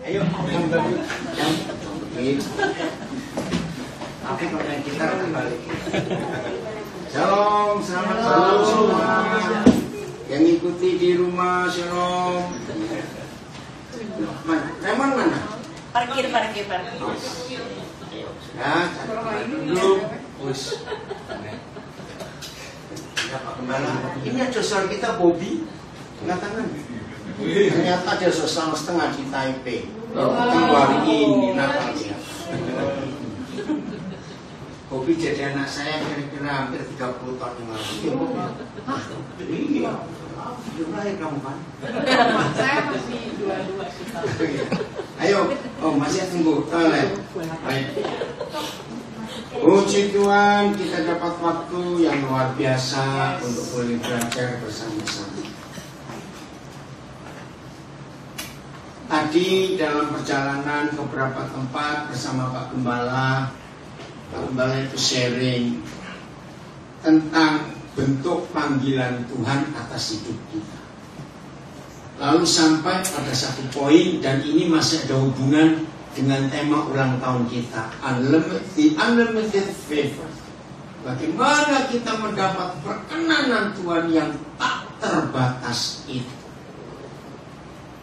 Ayo, yang baru, yang tapi kalau kita kembali. Shalom, selamat malam semua. Yang ikuti di rumah, shalom. Raymond mana? Parkir. Ya, dulu. Ini ada saudara kita Bobby, tangan. Ternyata dia selama setengah di Taipei. Hari ini Natalnya. Bobby jadi anak saya kira-kira hampir 30 tahun yang lalu. Iya. Belum lahir kamu kan? Saya masih 22 Ayo, masih tunggu. Baik. Puji Tuhan, kita dapat waktu yang luar biasa untuk boleh belajar bersama-sama. Tadi dalam perjalanan ke beberapa tempat bersama Pak Gembala itu sharing tentang bentuk panggilan Tuhan atas hidup kita. Lalu sampai pada satu poin, dan ini masih ada hubungan dengan tema ulang tahun kita, unlimited favor. Bagaimana kita mendapat perkenanan Tuhan yang tak terbatas itu.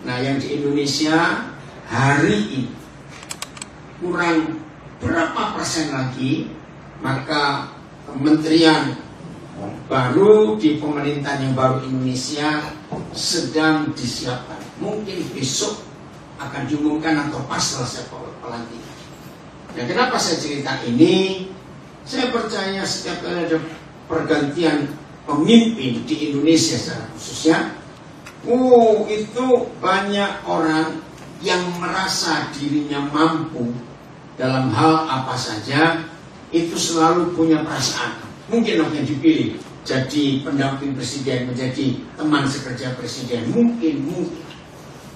Nah, yang di Indonesia hari ini kurang berapa persen lagi, maka kementerian baru di pemerintahan yang baru Indonesia sedang disiapkan. Mungkin besok akan diumumkan atau pas selesai pelantikan. Dan kenapa saya cerita ini? Saya percaya setiap kali ada pergantian pemimpin di Indonesia secara khususnya, itu banyak orang yang merasa dirinya mampu dalam hal apa saja, itu selalu punya perasaan. Mungkin yang dipilih jadi pendamping presiden, menjadi teman sekerja presiden, mungkin.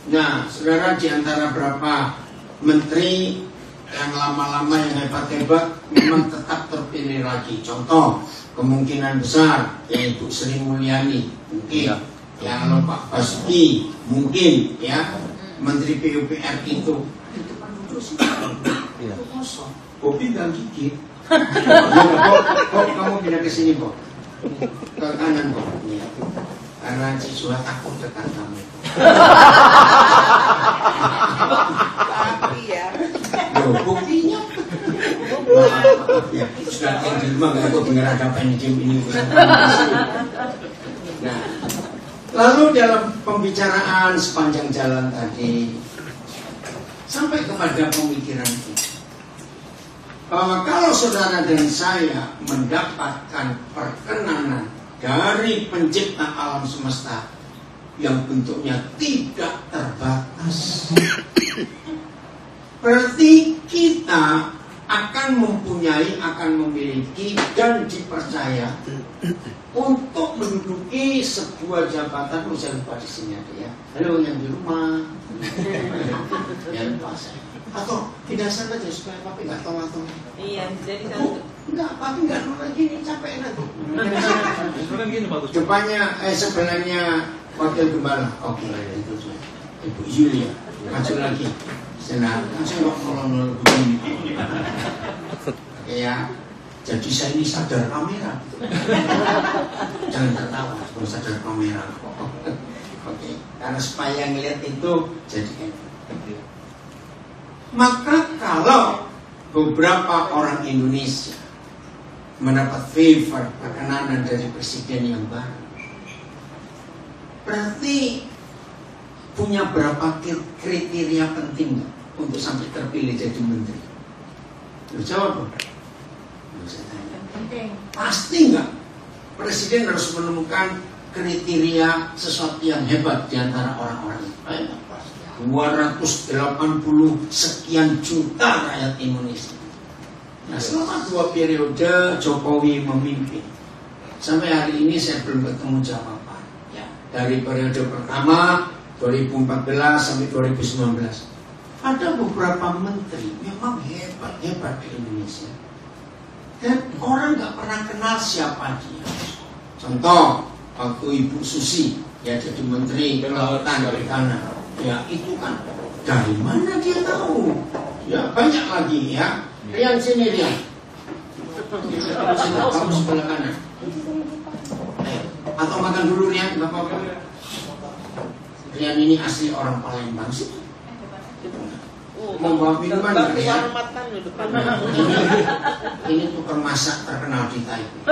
Nah, saudara, di antara berapa menteri yang lama-lama yang hebat-hebat memang tetap terpilih lagi. Contoh, kemungkinan besar yaitu Sri Mulyani, mungkin. Ya, kalau Pak Basuki, mungkin. Ya, Menteri PUPR itu kosong. Bobby nggak gigit. Kok kamu pindah ke sini, kok? Ke kanan, kok. Ya. Karena Cisua takut dekat kamu. Tapi ya. Loh, buktinya. Ya, sudah yang di rumah nggak kok dengar ada apa ini. Nah, lalu dalam pembicaraan sepanjang jalan tadi sampai kepada pemikiran kita bahwa kalau saudara dan saya mendapatkan perkenanan dari pencipta alam semesta yang bentuknya tidak terbatas, berarti kita akan memiliki dan dipercaya untuk menduduki sebuah jabatan. Jangan lupa di sini ada ya. Halo yang di rumah. Jangan lupa saya. Atau tidak sana aja supaya papi nggak tahu. Iya, jadi satu. Enggak, papi nggak nolak gini, capek nanti. Depannya, sebelahnya wakil gembala. Oke, itu sudah. Ibu Yulia, maju lagi. Senang, saya nggak nolong begini. Ya, jadi saya ini sadar kamera. Jangan tertawa, kalau sadar kamera. Oke, karena supaya ngelihat itu jadi enak. Maka kalau beberapa orang Indonesia mendapat favor perkenanan dari presiden yang baru, berarti punya berapa kriteria penting untuk sampai terpilih jadi menteri? Lu jawab, saya tanya. Penting. Pasti enggak? Presiden harus menemukan kriteria sesuatu yang hebat di antara orang-orang itu. 280 sekian juta rakyat Indonesia. Nah, selama 2 periode Jokowi memimpin, sampai hari ini saya belum ketemu jawaban. Ya, dari periode pertama 2014 sampai 2019, ada beberapa menteri memang hebat di Indonesia, dan orang nggak pernah kenal siapa dia. Contoh, waktu Ibu Susi ya jadi menteri kelautan perikanan. Ya itu kan Dari mana dia tahu? Ya banyak lagi ya. Rian sini Rian. Kamu sebelah kanan. Atau makan dulu Rian, nggak apa-apa. Rian ini asli orang Palembang sih. Membawa minuman ya Rian. Ini tukang masak terkenal di Taipei.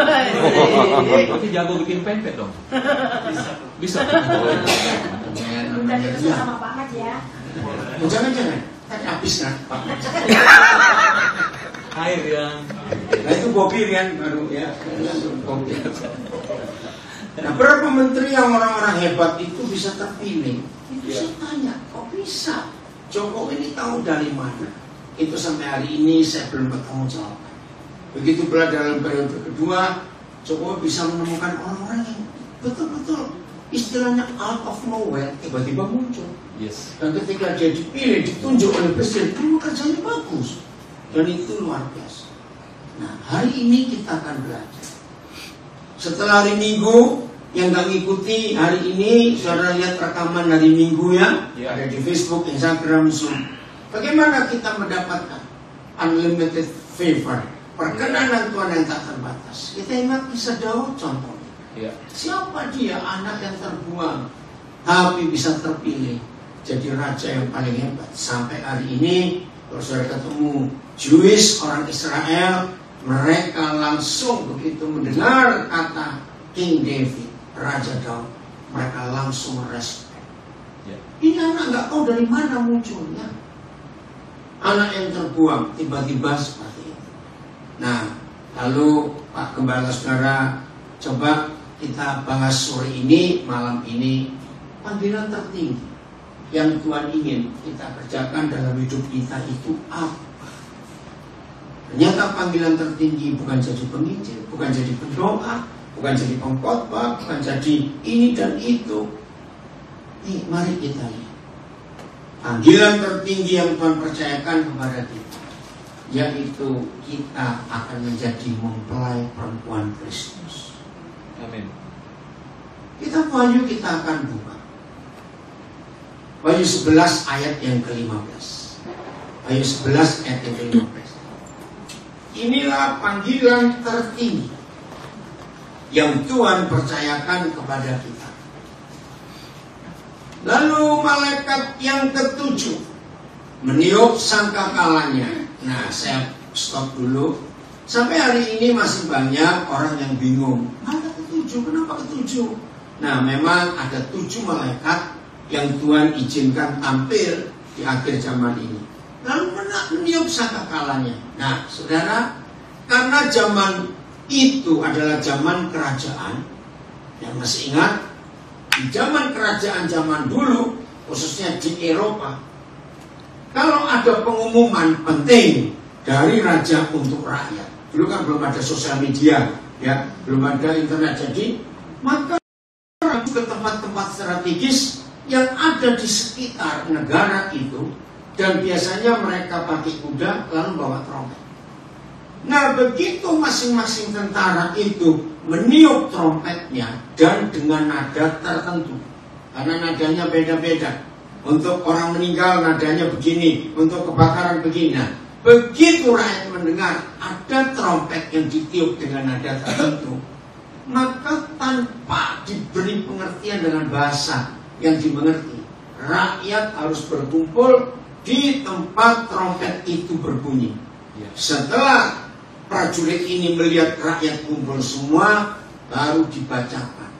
Berarti jago bikin pempek dong. Bisa. Minta ditutup sama Pak Ahmad ya. Jangan, tadi habis kan Pak. Hai Rian. Nah itu Bobby Rian baru ya. Bobby. Nah berapa menteri yang orang-orang hebat itu bisa terpilih? Itu saya tanya, kok bisa? Jokowi ini tahu dari mana? Itu sampai hari ini saya belum bertanggung jawab. Begitu pula dalam periode kedua, Jokowi bisa menemukan orang-orang yang betul-betul istilahnya out of nowhere tiba-tiba muncul. Yes. Dan ketika dia dipilih, ditunjuk oleh presiden, itu kerjanya bagus. Dan itu luar biasa. Nah hari ini kita akan belajar. Setelah hari Minggu, yang gak ngikuti hari ini, saudara lihat rekaman hari Minggu ya, ada di Facebook, Instagram, Zoom. Bagaimana kita mendapatkan unlimited favor, perkenanan Tuhan yang tak terbatas? Kita ingat kisah Daud contohnya. Siapa dia, anak yang terbuang, tapi bisa terpilih jadi raja yang paling hebat. Sampai hari ini, kalau saudara ketemu Jewish, orang Israel, mereka langsung begitu mendengar kata King David, Raja Daud, mereka langsung respect. Ini anak nggak tahu dari mana munculnya. Anak yang terbuang tiba-tiba seperti itu. Nah, lalu Pak Gembala Saudara, coba kita bahas sore ini, malam ini, panggilan tertinggi yang Tuhan ingin kita kerjakan dalam hidup kita itu apa? Ternyata panggilan tertinggi bukan jadi penginjil, bukan jadi pendoa, bukan jadi pengkhotbah, bukan jadi ini dan itu. Nih, mari kita lihat. Panggilan tertinggi yang Tuhan percayakan kepada kita, yaitu kita akan menjadi mempelai perempuan Kristus. Amin. Kita Wahyu kita akan buka. Wahyu 11 ayat yang ke-15. Wahyu 11 ayat yang ke-15. Inilah panggilan tertinggi yang Tuhan percayakan kepada kita. Lalu malaikat yang ketujuh meniup sangkakalanya. Nah, saya stop dulu. Sampai hari ini masih banyak orang yang bingung. Mana ketujuh? Kenapa ketujuh? Nah, memang ada 7 malaikat yang Tuhan izinkan tampil di akhir zaman ini. Lalu meniup sangkakalanya. Nah, saudara, karena zaman itu adalah zaman kerajaan, yang masih ingat, di zaman kerajaan zaman dulu, khususnya di Eropa, kalau ada pengumuman penting dari raja untuk rakyat, dulu kan belum ada sosial media, ya, belum ada internet, jadi maka ke tempat-tempat strategis yang ada di sekitar negara itu, dan biasanya mereka pakai kuda lalu bawa trompet. Nah, begitu masing-masing tentara itu meniup trompetnya dan dengan nada tertentu, karena nadanya beda-beda. Untuk orang meninggal nadanya begini, untuk kebakaran begini. Nah, begitu rakyat mendengar ada trompet yang ditiup dengan nada tertentu, maka tanpa diberi pengertian dengan bahasa yang dimengerti, rakyat harus berkumpul di tempat trompet itu berbunyi. Setelah prajurit ini melihat rakyat kumpul semua, baru dibacakan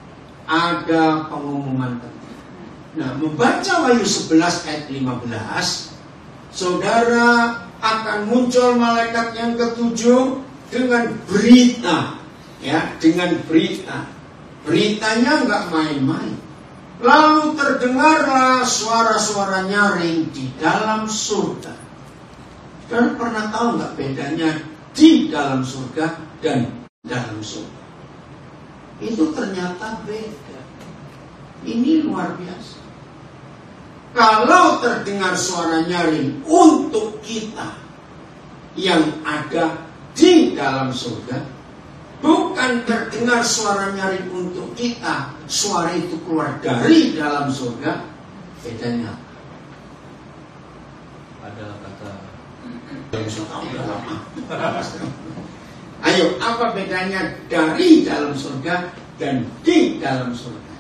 ada pengumuman penting. Nah, membaca Wahyu 11 ayat 15, saudara akan muncul malaikat yang ketujuh dengan berita, ya, dengan berita. Beritanya nggak main-main. Lalu terdengarlah suara-suara nyaring di dalam surga. Saudara pernah tahu nggak bedanya di dalam surga dan dalam surga? Itu ternyata beda. Ini luar biasa. Kalau terdengar suara nyaring untuk kita yang ada di dalam surga, bukan terdengar suara nyaring untuk kita, suara itu keluar dari dalam surga, bedanya. ada kata. Ayo, apa bedanya dari dalam surga dan di dalam surga?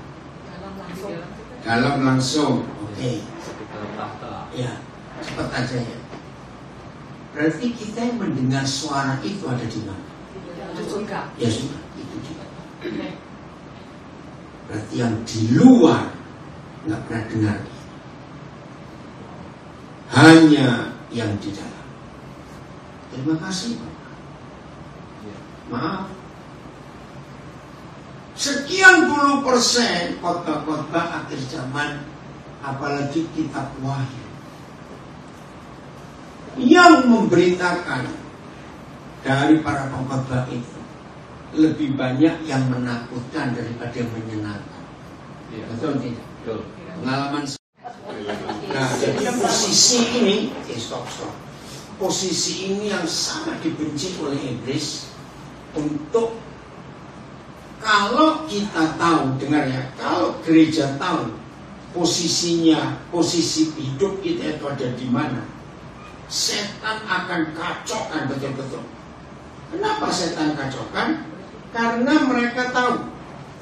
Dalam langsung. Oke. Sekitar tahta. Ya, cepat aja ya. Berarti kita yang mendengar suara itu ada di mana? Ya sudah, itu juga. Berarti yang di luar nggak pernah dengar. Hanya yang di dalam. Terima kasih, Pak. Maaf. Sekian puluh % khotbah-khotbah akhir zaman, apalagi kitab Wahyu, yang memberitakan dari para pengkhotbah itu lebih banyak yang menakutkan daripada yang menyenangkan. Iya. Betul tidak? Betul. Pengalaman. Nah, jadi posisi ini, stop. Posisi ini yang sangat dibenci oleh iblis. Untuk kalau kita tahu, dengar ya, kalau gereja tahu posisinya, posisi hidup kita itu ada di mana, setan akan kacaukan betul-betul. Kenapa setan kacaukan? Karena mereka tahu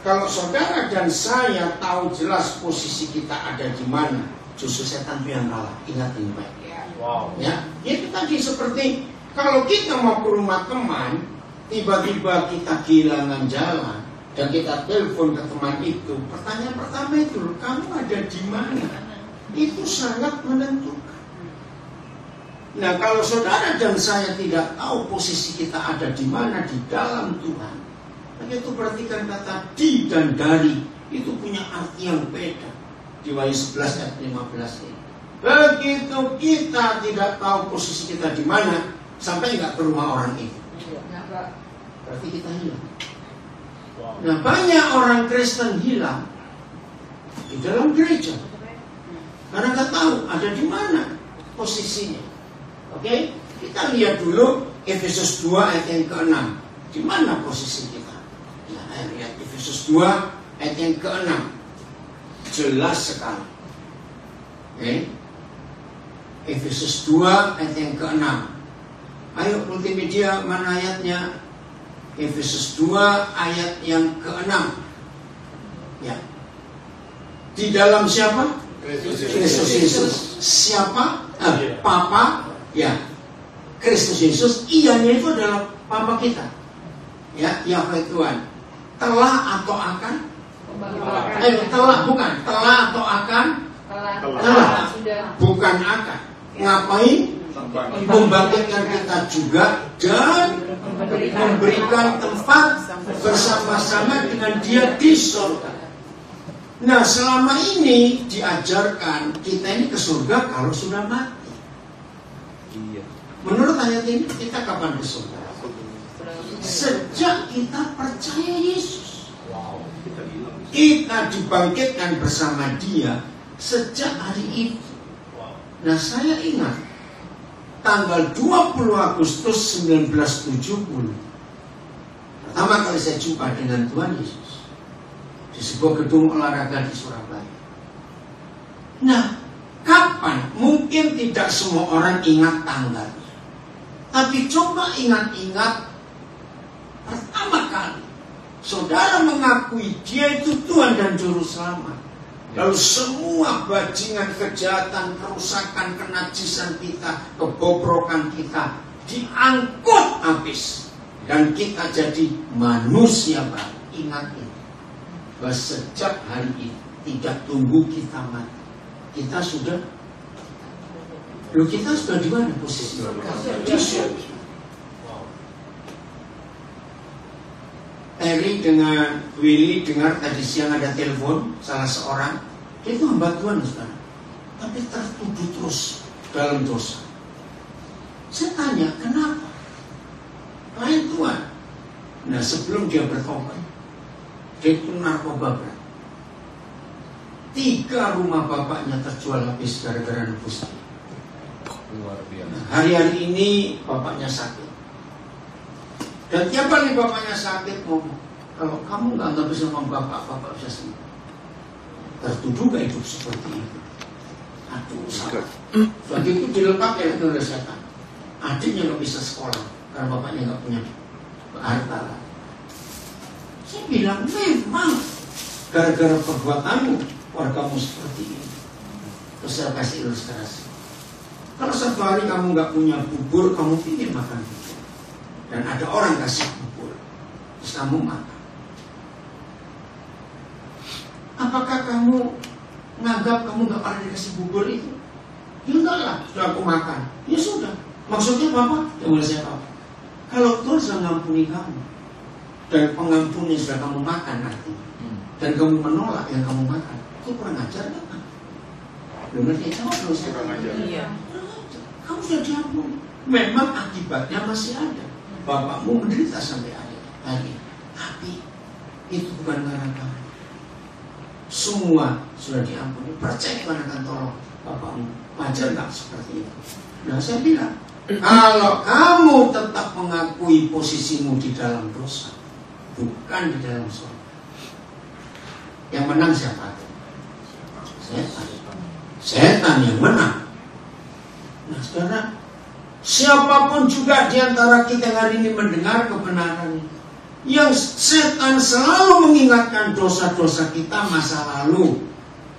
kalau saudara dan saya tahu jelas posisi kita ada di mana, justru setan itu yang kalah. Ingat ini baik. Wow. Ya, itu tadi seperti kalau kita mau ke rumah teman, tiba-tiba kita kehilangan jalan dan kita telepon ke teman itu, pertanyaan pertama itu, kamu ada di mana? Itu sangat menentukan. Nah, kalau saudara dan saya tidak tahu posisi kita ada di mana di dalam Tuhan, maka itu perhatikan kata di dan dari itu punya arti yang beda. Di Wahyu 11 ayat 15 ini. Begitu kita tidak tahu posisi kita di mana, sampai nggak ke rumah orang itu, berarti kita hilang. Nah, banyak orang Kristen hilang di dalam gereja karena nggak tahu ada di mana posisinya. Oke, kita lihat dulu Efesus 2 ayat yang ke-6. Di mana posisi kita? Ya, lihat Efesus 2 ayat yang ke-6. Jelas sekali. Oke. Efesus 2 ayat yang ke-6. Ayo multimedia, mana ayatnya? Efesus 2 ayat yang ke-6. Ya. Di dalam siapa? Kristus Yesus. Siapa? Papa. Ya. Kristus Yesus. Ianya itu adalah Papa kita. Ya, Yahweh Tuhan. Telah atau akan? Telah, bukan. Telah atau akan? Telah. Bukan akan. Ngapain? Membangkitkan kita juga dan memberikan tempat bersama-sama dengan Dia di surga. Nah, selama ini diajarkan kita ini ke surga kalau sudah mati. Iya. Menurut ayat ini kita kapan ke surga? Sejak kita percaya Yesus. Kita dibangkitkan bersama Dia sejak hari itu. Nah, saya ingat tanggal 20 Agustus 1970 pertama kali saya jumpa dengan Tuhan Yesus di sebuah gedung olahraga di Surabaya. Nah, kapan? Mungkin tidak semua orang ingat tanggalnya, tapi coba ingat-ingat pertama kali saudara mengakui Dia itu Tuhan dan Juru Selamat. Lalu semua bajingan, kejahatan, kerusakan, kenajisan kita, kebobrokan kita diangkut habis. Dan kita jadi manusia baru. Ingat ini. Bahwa sejak hari ini tidak tunggu kita mati. Kita sudah. Loh, kita sudah di mana posisinya? Di surga. Terry dengan Willy dengar tadi siang ada telepon salah seorang, dia itu hamba Tuhan sekarang, tapi tertuduh terus dalam dosa. Saya tanya, kenapa? Lain Tuhan. Nah, sebelum dia bertobat, dia itu narkoba berat. 3 rumah bapaknya terjual habis gara-gara nebus. Luar biasa. Nah, hari-hari ini bapaknya sakit. Dan tiap kali bapaknya sakit ngomong, kalau kamu nggak bisa sama bapak bisa sembuh. Tertuduh gak hidup seperti itu. Aduh, salah. Suatu itu dilengkapi oleh setan. Adiknya nggak bisa sekolah karena bapaknya nggak punya harta. Saya bilang memang gara-gara perbuatanmu wargamu seperti ini. Terus saya kasih ilustrasi. Kalau satu hari kamu nggak punya bubur, kamu ingin makan bubur, dan ada orang kasih bubur, terus kamu makan. Apakah kamu menganggap kamu nggak pernah dikasih bubur itu? Ya enggak lah, sudah aku makan. Ya sudah. Maksudnya apa? Ya boleh saya tahu. Kalau Tuhan sudah mengampuni kamu, dan pengampunnya sudah kamu makan nanti, dan kamu menolak yang kamu makan, itu kurang ajar kan? Belum ngerti jawab loh saya. Kurang ajar. Iya. Kamu sudah diampuni. Memang akibatnya masih ada. Bapakmu menderita sampai akhir hari. Tapi itu bukan karena kamu. Semua sudah diampuni. Percaya akan tolong bapakmu. Wajar nggak seperti itu? Nah saya bilang, kalau kamu tetap mengakui posisimu di dalam dosa, bukan di dalam surga, yang menang siapa? Setan. Setan yang menang. Nah saudara, siapapun juga di antara kita hari ini mendengar kebenaran ini, yang setan selalu mengingatkan dosa-dosa kita masa lalu,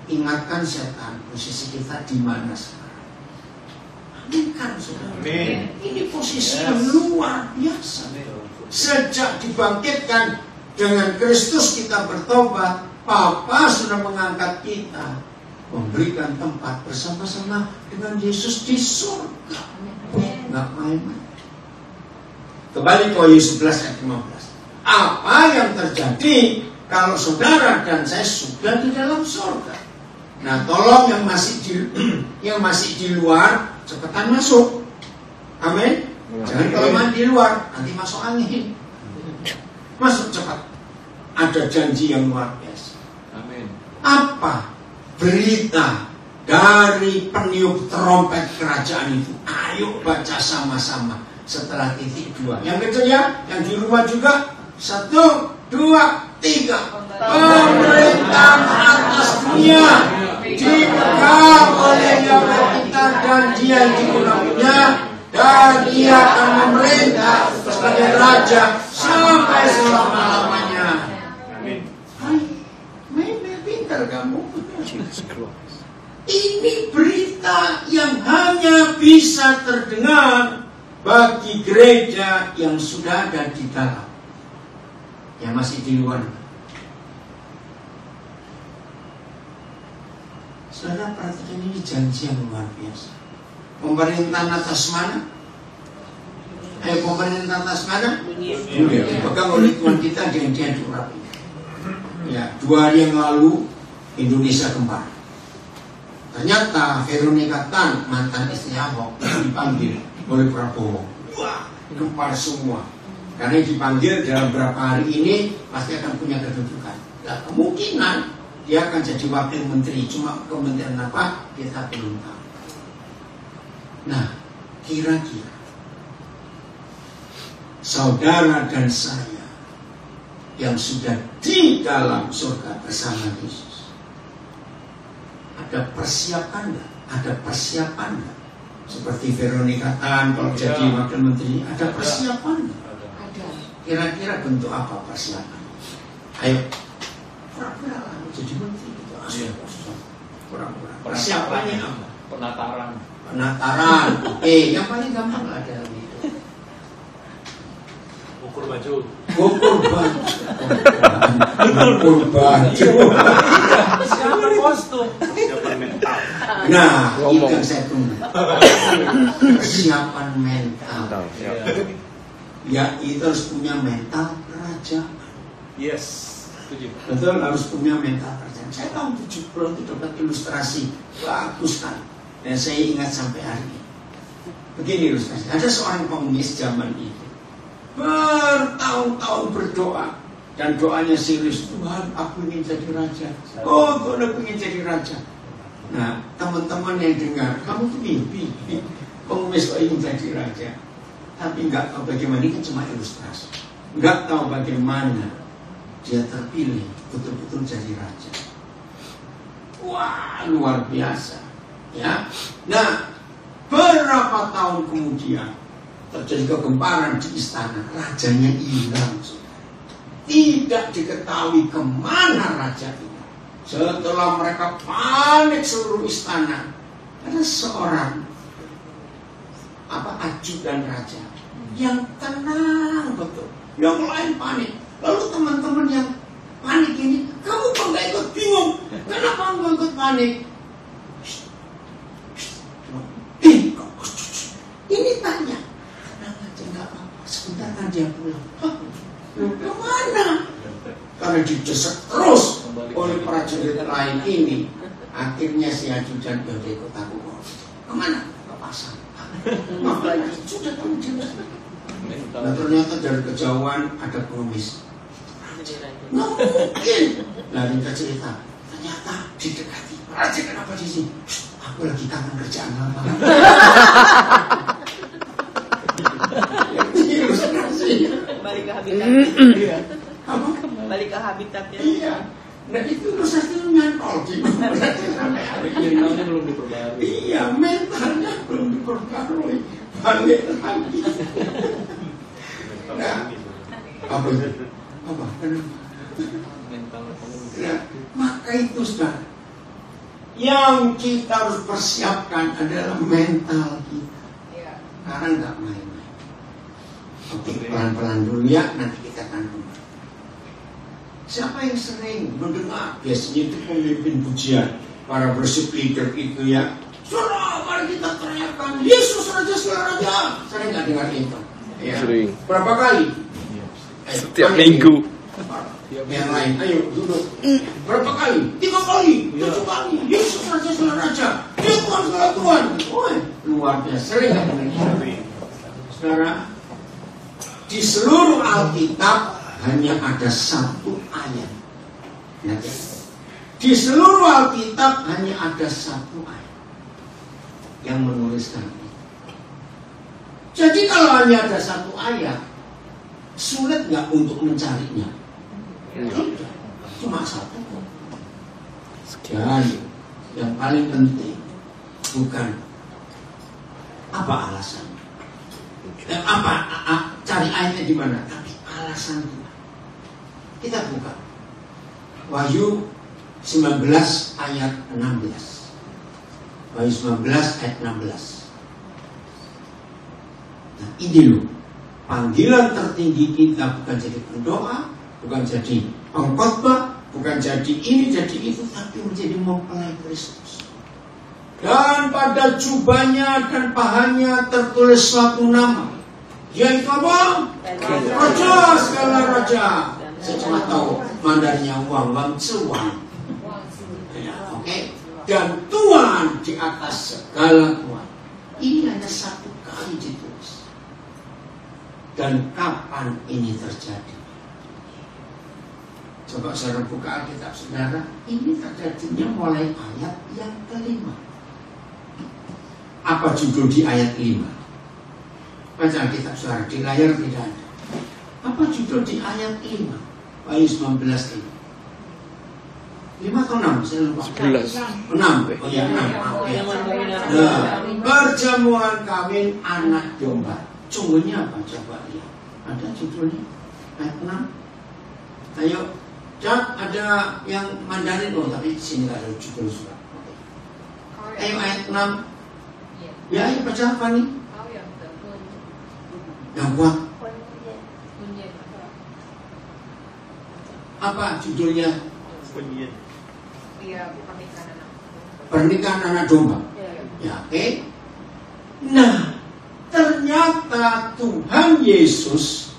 ingatkan setan posisi kita di mana sekarang. Amin kan saudara? Amin. Ini posisi yang luar biasa. Sejak dibangkitkan dengan Kristus kita bertobat, Bapa sudah mengangkat kita, memberikan tempat bersama-sama dengan Yesus di surga. Nggak main-main. Kembali ke Yesus 11 ayat 15. Apa yang terjadi kalau saudara dan saya sudah di dalam surga? Nah, tolong yang masih di luar cepetan masuk. Amin. Jangan kelamaan di luar, nanti masuk angin. Masuk cepat. Ada janji yang luar biasa. Amin. Apa berita dari peniup trompet kerajaan itu? Ayo baca sama-sama setelah titik 2. Yang ketiga, yang di rumah juga. 1, 2, 3. Pemerintah atas dunia dipegang oleh Yang kita dan Dia yang dikurangnya, dan Dia akan memerintah sebagai Raja sampai selama-lamanya. Amin. Main pintar kamu. Ini berita yang hanya bisa terdengar bagi gereja yang sudah ada di dalam, yang masih di luar. Saudara perhatikan, ini janji yang luar biasa. Pemerintahan atas mana? Pemerintahan atas mana? Dunia. Dipegang oleh Tuhan kita dengan Dia curap. Ya, 2 hari yang lalu Indonesia gempar. Ternyata Veronica Tan, mantan istri Ahok, dipanggil oleh Prabowo. Wah, gempar semua. Karena dipanggil dalam beberapa hari ini pasti akan punya kedudukan. Nah, kemungkinan dia akan jadi wakil menteri. Cuma kementerian apa kita belum tahu. Nah, kira-kira saudara dan saya yang sudah di dalam surga bersama Yesus, ada persiapan nggak? Ada persiapan nggak? Seperti Veronica Tan kalau jadi wakil menteri, ada persiapan nggak? Ada. Kira-kira bentuk apa persiapan? Ayo, pura-pura lah jadi menteri gitu. Pura-pura. Persiapannya apa? Penataran. Yang paling gampang ada gitu. Ukur baju. Siapa kostum? Siapa mental. Nah, itu yang saya tunggu. Persiapan mental. Ya, itu harus punya mental kerajaan. Yes. Betul, harus punya mental kerajaan. Saya tahun 70 itu dapat ilustrasi bagus kan, dan saya ingat sampai hari ini. Begini ilustrasi. Ada seorang pengemis zaman itu bertahun-tahun berdoa, dan doanya serius. Tuhan, aku ingin jadi raja. Oh, Tuhan, aku ingin jadi raja. Nah, teman-teman yang dengar, kamu tuh mimpi pengemis kok ingin jadi raja, tapi nggak tahu bagaimana. Ini kan cuma ilustrasi. Nggak tahu bagaimana dia terpilih betul-betul jadi raja. Wah, luar biasa. Ya, nah berapa tahun kemudian terjadi kegemparan di istana, rajanya hilang. Tidak diketahui kemana raja itu. Setelah mereka panik seluruh istana, ada seorang ajudan raja yang tenang betul, yang lain panik. Lalu teman-teman yang panik ini, kamu kok nggak ikut bingung? Kenapa nggak ikut panik? Ini tanya, tenang aja nggak apa-apa, sebentar kan dia pulang. Kemana? Karena didesak terus oleh prajurit lain ini, akhirnya si ajudan udah ikut aku. Kemana? Ke pasar. Makanya sudah tahu dia. Nah ternyata dari kejauhan ada pengemis. Nggak mungkin. Lari ke cerita. Ternyata didekati. Raja kenapa di sini? Aku lagi kangen kerjaan lama. Balik ke habitatnya. Apa? Balik ke habitatnya. Iya. Nah itu prosesnya nyantol gimana? Sampai hari ini Mentalnya belum diperbarui. iya, mentalnya belum diperbarui. Balik lagi. Nah, apa itu? Apa? Kenapa? Mental Nah, maka itu sudah yang kita harus persiapkan adalah mental kita. Karena nggak main-main. Oke, pelan-pelan dulu ya, nanti kita akan kembali. Siapa yang sering mendengar? Biasanya itu pemimpin pujian, para worship leader itu ya. Saudara, mari kita teriakkan Yesus Raja segala Raja. Sering nggak dengar itu? Ya. Sering. Berapa kali? Setiap minggu. Yang lain, ayo duduk. Berapa kali? 3 kali, 7 kali. Yesus Raja segala Raja. Dia Tuhan segala Tuhan. Oh, luar biasa. Sering nggak dengar? Saudara, di seluruh Alkitab hanya ada satu ayat. Ya, di seluruh Alkitab hanya ada satu ayat yang menuliskan itu. Jadi kalau hanya ada satu ayat, sulit nggak untuk mencarinya? Tidak, cuma satu. Dan yang paling penting bukan apa alasannya, cari ayatnya di mana, tapi alasan Tuhan. Kita buka Wahyu 19 ayat 16. Wahyu 19 ayat 16. Nah ini loh, panggilan tertinggi kita bukan jadi pendoa, bukan jadi pengkhotbah, bukan jadi ini, jadi itu, tapi menjadi mempelai Kristus. Dan pada jubahnya dan pahanya tertulis suatu nama, yaitu apa? Raja segala raja. Saya cuma tahu Mandarinnya Wang Cuan. Ya, oke. Dan Tuhan di atas segala Tuhan. Ini hanya satu kali ditulis. Dan kapan ini terjadi? Coba saudara buka Alkitab saudara. Ini terjadinya mulai ayat yang kelima. Apa judul di ayat 5? Baca Alkitab saudara, di layar tidak ada. Apa judul di ayat 5? Wahyu 19 ini 5 atau 6? Saya lupa. 11. 6. Oh ya 6. Nah, perjamuan kawin anak domba. Sungguhnya apa? Coba lihat. Ada judulnya ayat 6. Ayo, Jack, ada yang Mandarin loh, tapi di sini nggak ada judul surat. Ayo ayat 6. Ya, ayo baca apa nih? Yang kuat. Apa judulnya? Pernikahan anak domba. Ya, oke. Nah, ternyata Tuhan Yesus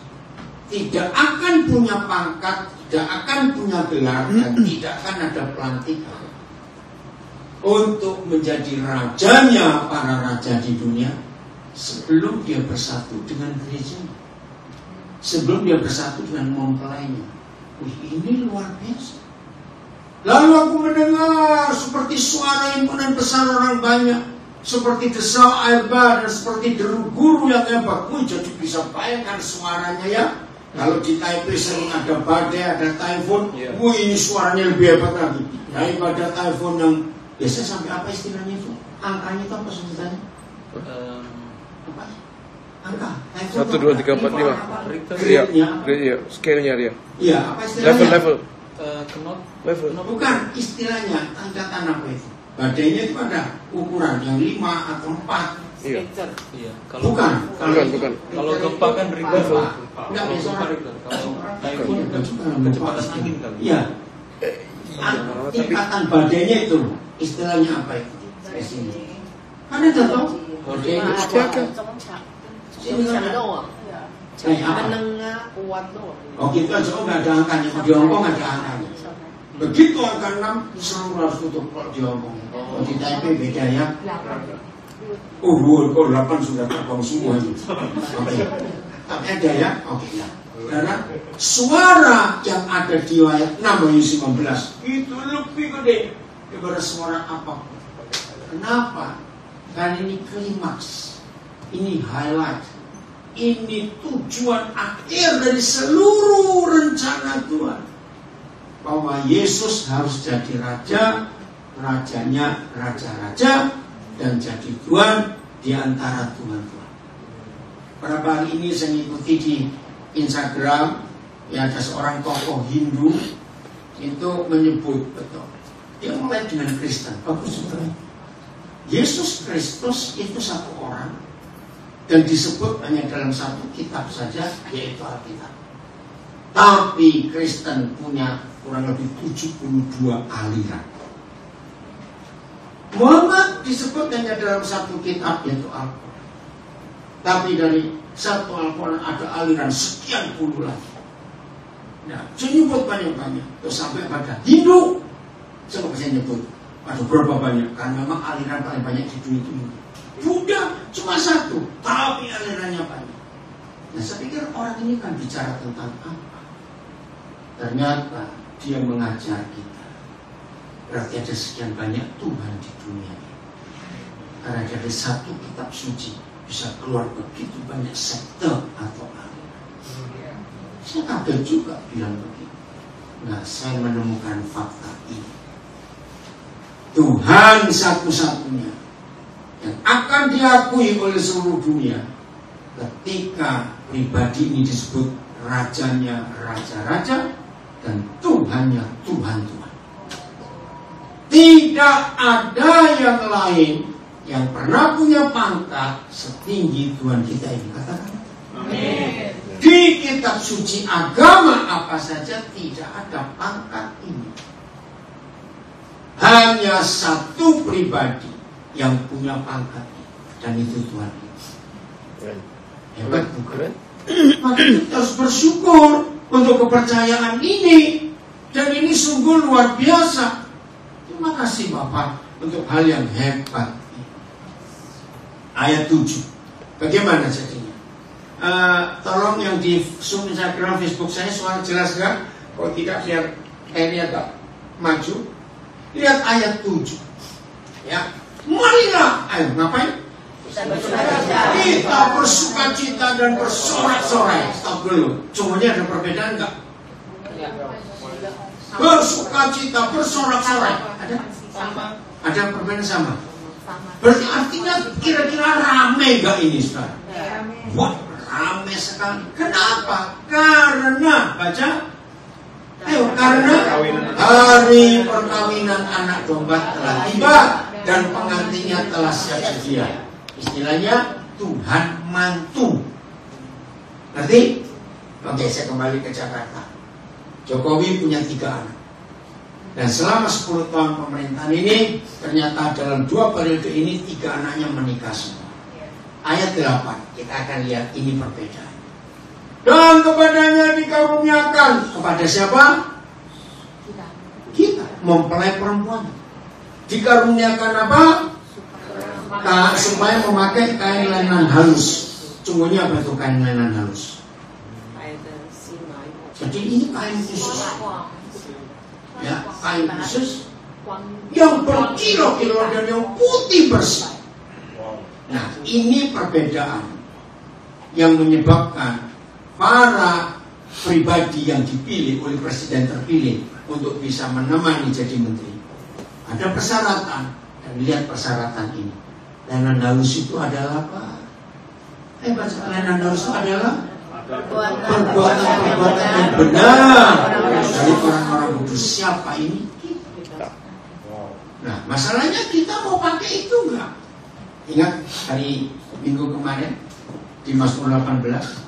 tidak akan punya pangkat, tidak akan punya gelar, dan tidak akan ada pelantikan untuk menjadi rajanya para raja di dunia sebelum dia bersatu dengan gereja, sebelum dia bersatu dengan mempelainya. Ini luar biasa. Lalu aku mendengar seperti suara himpunan besar orang banyak, seperti desau air bah dan seperti deru guru yang hebat. Jadi bisa bayangkan suaranya ya. Kalau di Taipei sering ada badai, ada typhoon. Ini suaranya lebih hebat lagi daripada typhoon yang biasa sampai apa istilahnya itu? angkanya itu apa sebutannya? Apa? Angka. 1, 2, 3, 4, 5. Grade-nya. Iya, scale-nya dia. Iya, apa istilahnya? Level. Level. Bukan istilahnya, tingkatan apa itu? Badainya itu ada ukuran yang 5 atau 4. Iya. Iya. Bukan. Bukan. Kalau gempa kan Richter. Enggak bisa Kalau typhoon kecepatan angin kali. Iya. Tingkatan badainya itu loh. Istilahnya apa itu? Di sini. Kan ada tahu? Badainya apa? Ini kan ada. Menengah kuat doang. Oh gitu aja, nggak ada angkanya. Di Hongkong ada angkanya. Begitu angka 6, seluruh harus tutup kalau di Hongkong. Kalau di Taipei beda ya. Oh, kok 8 sudah terbang semua itu. Oke. Tapi ada ya? Oke ya. Karena suara yang ada di ayat 6 ayat 19 itu lebih gede daripada suara apapun. Kenapa? Karena ini klimaks. Ini highlight. Ini tujuan akhir dari seluruh rencana Tuhan. Bahwa Yesus harus jadi raja, rajanya raja-raja, dan jadi Tuhan di antara Tuhan-Tuhan. Beberapa hari ini saya ikuti di Instagram, ya ada seorang tokoh Hindu itu menyebut betul. Dia mulai dengan Kristen, bagus betul. Yesus Kristus itu satu orang dan disebut hanya dalam satu kitab saja, yaitu Alkitab. Tapi Kristen punya kurang lebih 72 aliran. Muhammad disebut hanya dalam satu kitab, yaitu Al-Quran. Tapi dari satu Al-Quran ada aliran sekian puluh lagi. Nah, saya nyebut banyak-banyak. Terus sampai pada Hindu, saya nggak bisa nyebut. Ada berapa banyak? Karena memang aliran paling banyak di dunia itu. Buddha cuma satu, tapi alirannya banyak. Nah, saya pikir orang ini kan bicara tentang apa? Ternyata dia mengajar kita. Berarti ada sekian banyak Tuhan di dunia ini. Karena dari satu kitab suci bisa keluar begitu banyak sekte atau aliran. Saya kaget juga bilang begitu. Nah, saya menemukan fakta ini. Tuhan satu-satunya yang akan diakui oleh seluruh dunia ketika pribadi ini disebut rajanya raja-raja dan Tuhannya Tuhan-Tuhan. Tidak ada yang lain yang pernah punya pangkat setinggi Tuhan kita ini. Katakan amin. Di kitab suci agama apa saja tidak ada pangkat ini. Hanya satu pribadi yang punya pangkat ini, dan itu Tuhan kita. Hebat bukan? Maka kita harus bersyukur untuk kepercayaan ini, dan ini sungguh luar biasa. Terima kasih Bapak untuk hal yang hebat. Ayat 7. Bagaimana jadinya? Tolong yang di Zoom Instagram Facebook saya suara jelas gak? Kalau tidak biar ini agak maju. Lihat ayat 7. Ya, marilah. Ayo ngapain? Kita bersukacita dan bersorak-sorai. Stop dulu. Semuanya ada perbedaan enggak? Bersukacita, bersorak-sorai. Ada? Ada perbedaan sama? Berarti artinya kira-kira rame gak ini sekarang? Wah, rame sekali. Kenapa? Karena baca. Ayo, karena hari perkawinan anak domba telah tiba dan pengantinnya telah siap sedia. Istilahnya Tuhan mantu. Ngerti? Oke, saya kembali ke Jakarta. Jokowi punya 3 anak. Dan selama 10 tahun pemerintahan ini, ternyata dalam 2 periode ini 3 anaknya menikah semua. Ayat 8, kita akan lihat ini perbedaan. Dan kepadanya dikaruniakan. Kepada siapa? Kita. Mempelai perempuan. Dikaruniakan apa? Supaya memakai kain lenan halus. Sungguhnya apa itu kain lenan halus? Jadi ini kain khusus. Ya, kain khusus yang berkilo-kilo dan yang putih bersih. Nah, ini perbedaan yang menyebabkan para pribadi yang dipilih oleh presiden terpilih untuk bisa menemani jadi menteri. Ada persyaratan Dan lihat persyaratan ini. Layanan halus itu adalah apa? Baca, layanan halus itu adalah perbuatan-perbuatan yang benar dari orang-orang kudus. Siapa ini? Kita. Nah, masalahnya kita mau pakai itu enggak? Ingat hari minggu kemarin di Mazmur 18,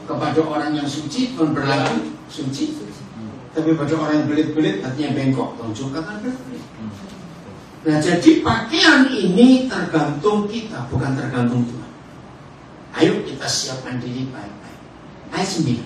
kepada orang yang suci Tuhan berlaku suci, tapi pada orang yang belit-belit hatinya bengkok, Tuhan juga akan berbelit. Nah, jadi pakaian ini tergantung kita, bukan tergantung Tuhan. Ayo kita siapkan diri baik-baik. Ayat 9.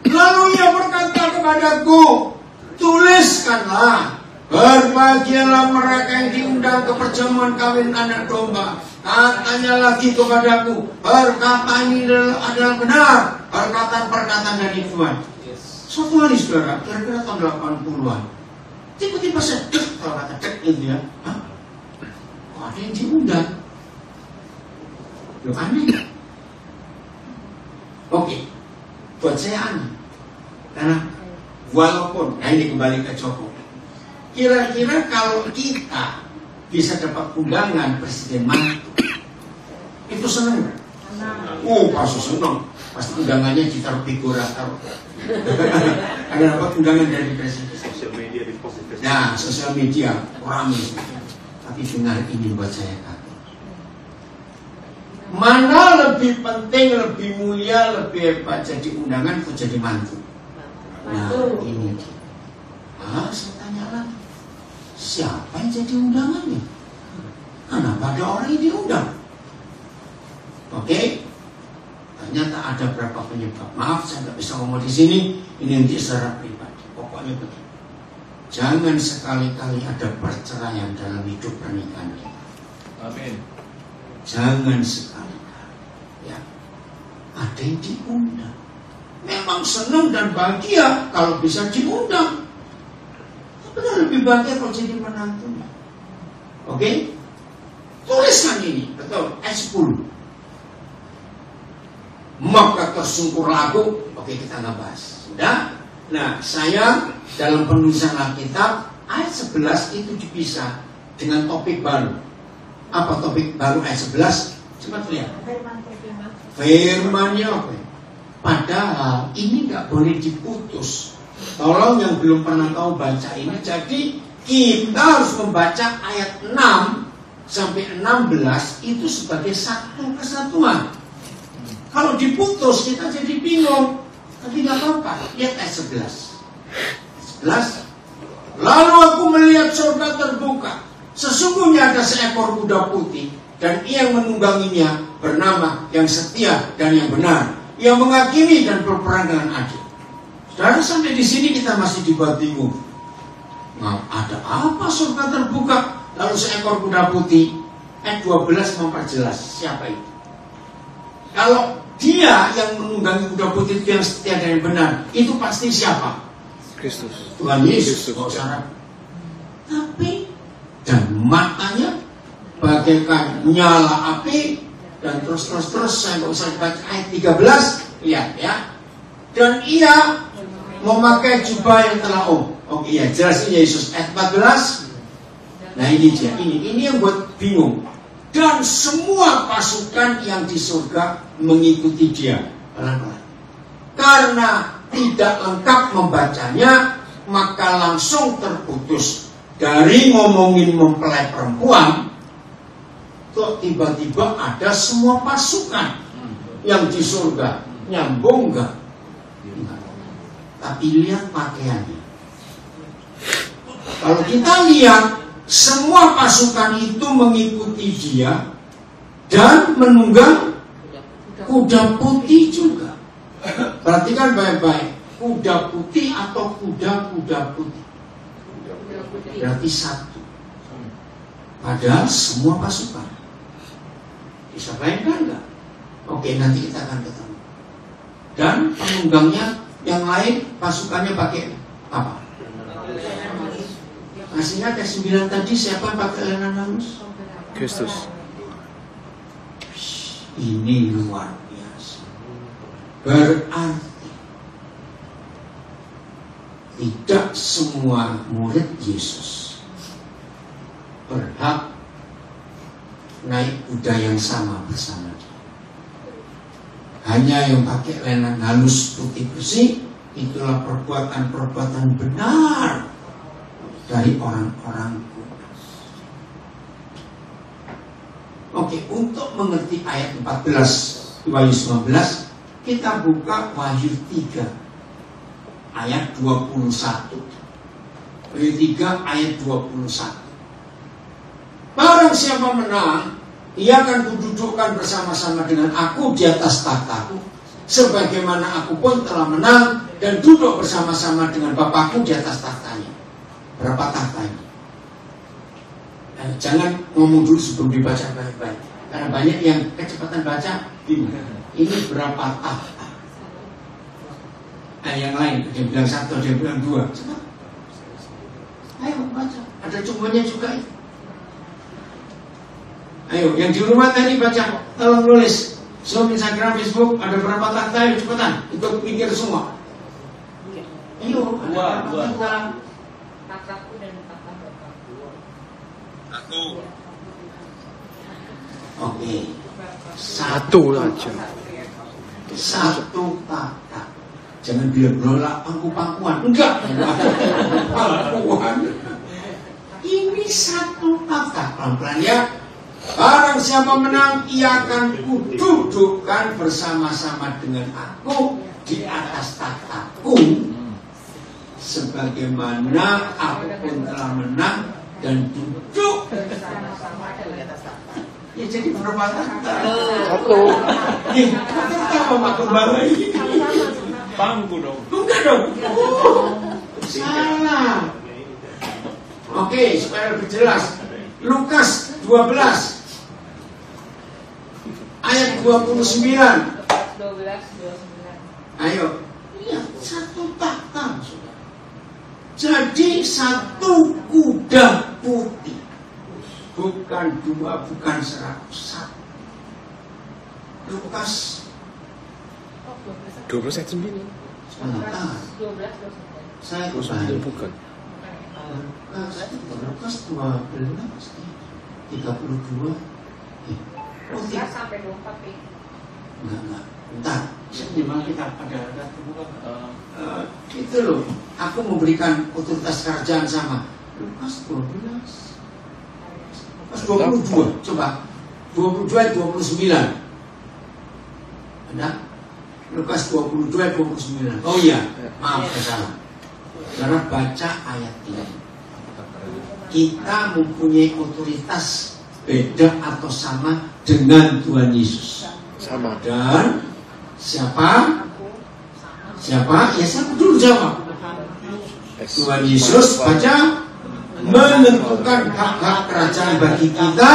Lalu ia berkata kepadaku, tuliskanlah, berbahagialah mereka yang diundang ke perjamuan kawin anak domba. Katanya lagi kepadaku, perkataan ini adalah benar, perkataan-perkataan dari Tuhan. Suatu hari saudara, kira-kira tahun 80-an, tiba-tiba saya kalau kata itu ya, kok ada yang diundang? Loh, aneh. Oke, buat saya aneh. Karena walaupun, nah ini kembali ke Joko, kira-kira kalau kita bisa dapat undangan Presiden mantu, itu seneng gak? Oh, pasti seneng. Pasti undangannya ditaruh di Gora, taruh. Ada dapat undangan dari Presiden. Sosial media di post. Nah, sosial media ramai. Tapi dengar ini buat saya kata, mana lebih penting, lebih mulia, lebih hebat jadi undangan atau jadi mantu? Nah, ini dia. Saya tanya lagi, siapa yang jadi undangannya? Kenapa ada orang yang diundang? Oke, ternyata ada berapa penyebab. Maaf, saya nggak bisa ngomong di sini. Ini nanti secara pribadi. Pokoknya begini, jangan sekali-kali ada perceraian dalam hidup pernikahan kita. Amin. Jangan sekali-kali, ya, ada yang diundang. Memang senang dan bahagia kalau bisa diundang. Tapi lebih bahagia kalau jadi menantunya. Oke? Tuliskan ini, betul, ayat 10. Maka tersungkur lagu. Oke, kita nggak bahas. Sudah? Nah, saya dalam penulisan Alkitab ayat 11 itu dipisah dengan topik baru. Apa topik baru ayat 11? Coba lihat. Firman-Nya apa? Padahal ini nggak boleh diputus. Tolong yang belum pernah tahu baca ini. Jadi kita harus membaca ayat 6 sampai 16 itu sebagai satu kesatuan. Kalau diputus kita jadi bingung. Tapi nggak apa-apa. Lihat ayat 11. 11. Lalu aku melihat surga terbuka. Sesungguhnya ada seekor kuda putih, dan ia yang menungganginya bernama yang setia dan yang benar. Ia menghakimi dan berperang dengan adil. Saudara, sampai di sini kita masih dibuat bingung. Nah, ada apa surga terbuka? Lalu seekor kuda putih. Ayat 12 memperjelas siapa itu. Kalau dia yang menunggangi kuda putih itu yang setia dan yang benar, itu pasti siapa? Kristus. Tuhan Yesus. Tapi dan matanya bagaikan nyala api, dan terus saya nggak usah baca ayat 13, lihat ya. Dan ia memakai jubah yang telah oke ya, jelasin Yesus ayat 14. Nah ini dia, ini yang buat bingung. Dan semua pasukan yang di surga mengikuti dia pelan-pelan. Karena tidak lengkap membacanya, maka langsung terputus. Dari ngomongin mempelai perempuan, kok tiba-tiba ada semua pasukan yang di surga. Nyambung enggak? Tapi lihat pakaiannya. Kalau kita lihat, semua pasukan itu mengikuti dia dan menunggang kuda putih juga. Perhatikan baik-baik, kuda putih atau kuda-kuda putih. Berarti satu. Padahal semua pasukan. Bisa bayangkan enggak? Oke, nanti kita akan ketemu. Dan penunggangnya yang lain pasukannya pakai apa? Masih ingat yang 9 tadi siapa pakai lenan halus? Kristus. Ini luar biasa. Berarti tidak semua murid Yesus berhak naik kuda yang sama bersama dia. Hanya yang pakai lenan halus putih bersih, itulah perbuatan-perbuatan benar dari orang-orang kudus. Oke, untuk mengerti ayat 14 Wahyu 19, kita buka Wahyu 3 ayat 21. Wahyu 3 ayat 21. Barang siapa menang, ia akan kududukkan bersama-sama dengan aku di atas tahtaku, sebagaimana aku pun telah menang dan duduk bersama-sama dengan Bapakku di atas tahtanya. Berapa tahtanya? Jangan ngomong dulu sebelum dibaca baik-baik, karena banyak yang kecepatan baca bingung. Ini berapa tahta? Yang lain, ada yang bilang 1, ada yang bilang 2. Coba. Ayo baca. Ada cumanya juga itu. Ayo, yang di rumah tadi baca, tolong nulis. Zoom, Instagram, Facebook, ada berapa tahta? Ayo cepetan, ikut pikir semua. Ayo, ada berapa tahta? Tahtaku dan tahta Bapakku. Aku. Oke. Satu aja. Satu tahta. Jangan bilang berolah pangku-pangkuan. Enggak. Pangkuan. Ini satu tahta. Pelan-pelan ya. Barang siapa menang, ia akan kududukkan bersama-sama dengan aku di atas tahtaku, sebagaimana aku pun telah menang dan duduk Bersama-sama di atas tahta. ya. Jadi berapa tahta? Satu. Apa maksud bala ini? Pangku dong. Bukan dong. Salah. Oke, supaya lebih jelas. Lukas 12 ayat 29. 12, 29. Ayo. Iya, satu tahta. Jadi satu kuda putih. Bukan 2, bukan 100. Lukas 12 ayat 9. sebentar. 12, 29. Saya 29 bukan. Lukas 12 32. 12 sampai 24 ya. Enggak. Bentar. Memang kita ada itu loh. Aku memberikan otoritas kerajaan sama. Lukas 12. Lukas 22. Coba. 22 29. Ada? Lukas 22 29. Oh iya, maaf saya salah. Karena baca ayat ini. Kita mempunyai otoritas beda atau sama dengan Tuhan Yesus. Sama. Dan siapa? Siapa? Ya saya dulu jawab. Tuhan Yesus baca menentukan hak-hak kerajaan bagi kita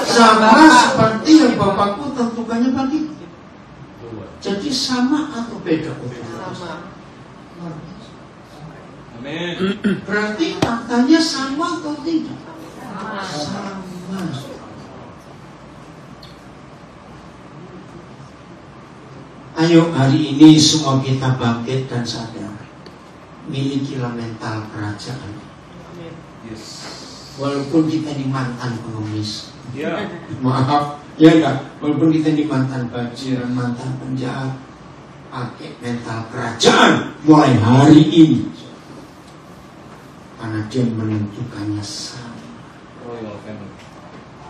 sama seperti yang Bapakku tentukannya bagi. Jadi sama atau beda? Sama. Amin. Berarti faktanya sama atau tidak? Sama. Sama. Ayo hari ini semua kita bangkit dan sadar, milikilah mental kerajaan. Amin. Yes. Walaupun kita di mantan pengemis, Ya. maaf, ya enggak. Walaupun kita di mantan bajiran, mantan penjahat, pakai mental kerajaan mulai hari ini, karena dia menentukannya sama. Royal family.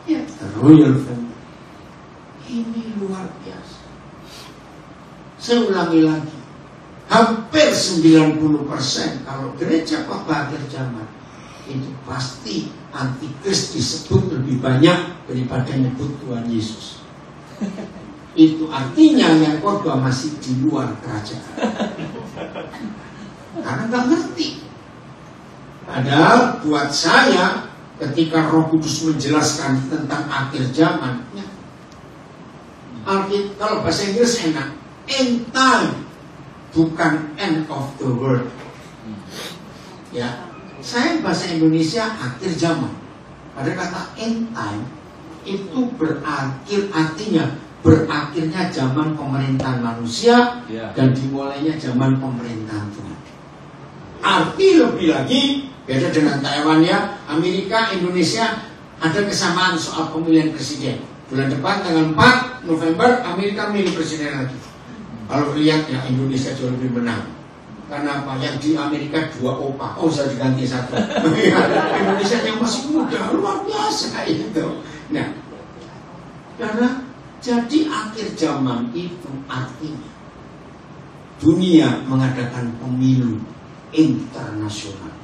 Ya, royal family. Ini luar biasa. Saya ulangi lagi, hampir 90% kalau gereja khotbah akhir zaman itu pasti antikris disebut lebih banyak daripada nyebut Tuhan Yesus. Itu artinya yang khotbah masih di luar kerajaan, karena nggak ngerti. Padahal buat saya, ketika Roh Kudus menjelaskan tentang akhir zaman, Alkitab kalau bahasa Inggris enak, end time, bukan end of the world. Ya, saya bahasa Indonesia akhir zaman. Pada kata end time itu berakhir, artinya berakhirnya zaman pemerintahan manusia dan dimulainya zaman pemerintahan Tuhan. Arti lebih lagi, Beda dengan Taiwan ya, Amerika, Indonesia ada kesamaan soal pemilihan presiden. Bulan depan tanggal 4 November Amerika milih presiden lagi. Kalau lihat ya Indonesia jauh lebih menang. Karena apa? Yang di Amerika 2 opa, saya diganti 1. Indonesia yang masih muda, luar biasa kayak gitu. Nah, karena jadi akhir zaman itu artinya dunia mengadakan pemilu internasional.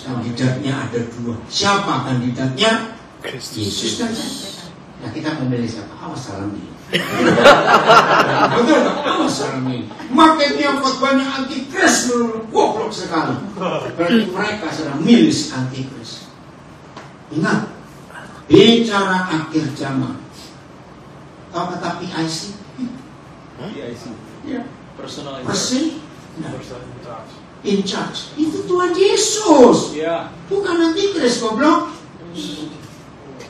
Kandidatnya ada 2. Siapa kandidatnya? Yesus kan. Nah kita memilih siapa? Awas salam ini. Betul tak? Awas salam ini. Makanya khotbahnya antikris, goblok sekali. Berarti mereka sedang milih antikris. Ingat, bicara akhir zaman. Tahu kata PIC? PIC. Ya. Personal in charge. Itu Tuhan Yesus. Ya. Bukan antikris, goblok.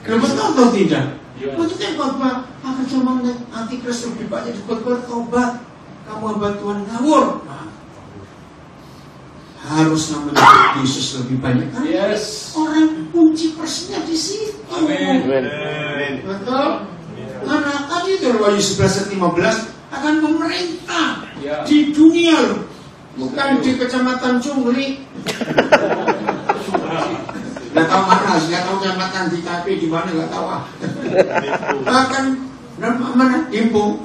Betul atau tidak? Maksudnya khotbah akhir zaman antikris lebih banyak di khotbah tobat. Kamu hamba Tuhan ngawur. Nah, harus namanya Yesus lebih banyak kan? Yes. Orang kunci persnya di situ. Amin. Betul? Karena tadi itu Wahyu 11:15 akan memerintah di dunia loh. Bukan di kecamatan Cungli. Gak tahu mana, gak tahu kecamatan di KP di mana, gak tahu. Akan mana Dimpu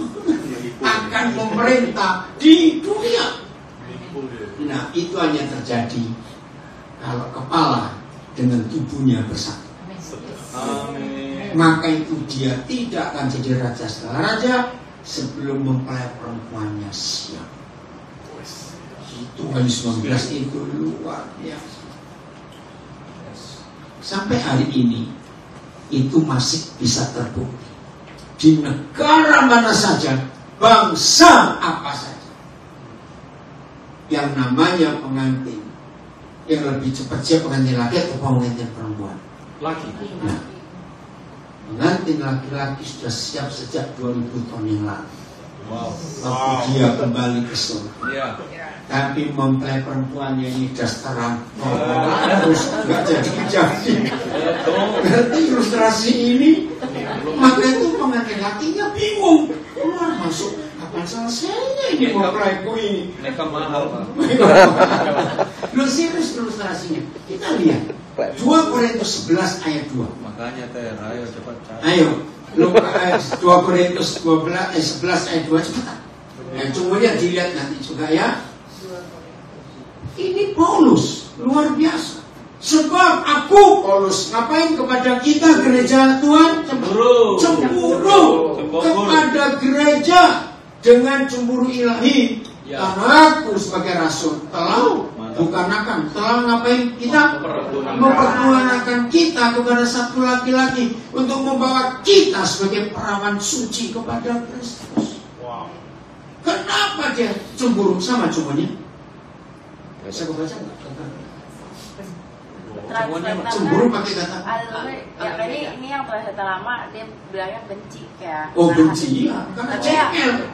akan memerintah di dunia. Nah itu hanya terjadi kalau kepala dengan tubuhnya bersatu. Amin. Maka itu dia tidak akan jadi raja setelah raja sebelum mempelai perempuannya siap. Itu Wahyu 19 itu luar biasa. Sampai hari ini itu masih bisa terbukti di negara mana saja, bangsa apa saja, yang namanya pengantin yang lebih cepat siap pengantin laki atau pengantin perempuan? Laki. Nah, pengantin laki-laki sudah siap sejak 2000 tahun yang lalu. Wow. Waktu dia kembali ke surga. Ya. Tapi mempelai perempuannya ini dasteran terus nggak jadi. Berarti ilustrasi ini, maka itu pengantin lakinya bingung. Keluar masuk, kapan selesainya ini mempelaiku ini? Mereka mahal, Pak. Lu serius ilustrasinya? Kita lihat 2 Korintus 11 ayat 2. Makanya ayo cepat cari. Ayo, 2 Korintus 11 ayat 2 cepat. Yang kemudian dilihat nanti juga ya. Ini Paulus, luar biasa. Sebab aku Paulus ngapain kepada kita gereja Tuhan? Cemburu kepada gereja dengan cemburu ilahi. Ya. Karena aku sebagai rasul telah ngapain kita? Mempergunakan kita kepada satu laki-laki untuk membawa kita sebagai perawan suci kepada Kristus. Wow. Kenapa dia cemburu sama cumanya? Saya baca nggak? Cemburu pakai kata. Ya ini yang translate lama dia bilangnya benci ya. Oh benci, ya. Karena cengkel.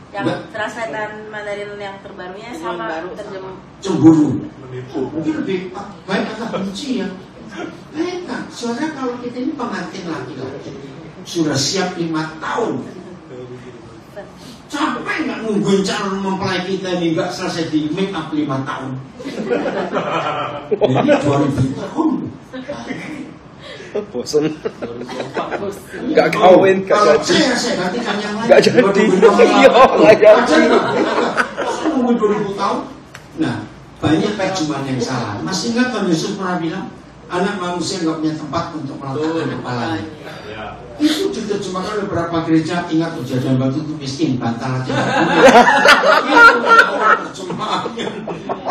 Yang translatean Mandarin yang terbarunya sama terjem. Cemburu. Mungkin lebih baik kata benci ya. Kan, soalnya kalau kita ini pengantin laki-laki sudah siap 5 tahun. Capek nggak nungguin calon mempelai kita ini nggak selesai di make up 5 tahun. Ini 2000 tahun. Bosan. Nggak kawin, nggak Kalau jadi. saya gantikan yang lain. Nggak jadi. Iya, nggak jadi. Masa nunggu 2000 tahun? Nah, banyak terjemahan yang salah. Masih ingat kan Yesus pernah bilang, anak manusia nggak punya tempat untuk meletakkan kepalanya. Itu diterjemahkan oleh beberapa gereja. Ingat kejadian batu itu miskin, bantal aja.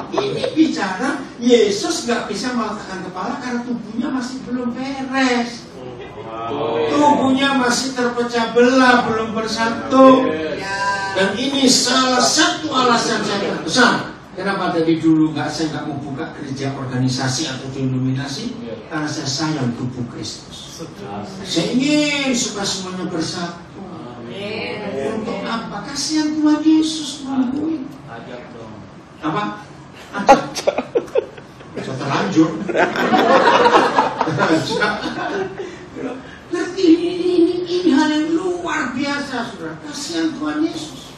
Ini bicara Yesus nggak bisa meletakkan kepala karena tubuhnya masih belum beres. Tubuhnya masih terpecah belah, belum bersatu. Dan ini salah satu alasan saya terbesar kenapa dari dulu saya nggak mau buka gereja organisasi atau denominasi, karena saya sayang tubuh Kristus. Saya ingin supaya semuanya bersatu. Untuk apa? Kasihan Tuhan Yesus nungguin. Ajak dong. Apa? Ajak. Ngerti, ini hal yang luar biasa, saudara. Kasihan Tuhan Yesus.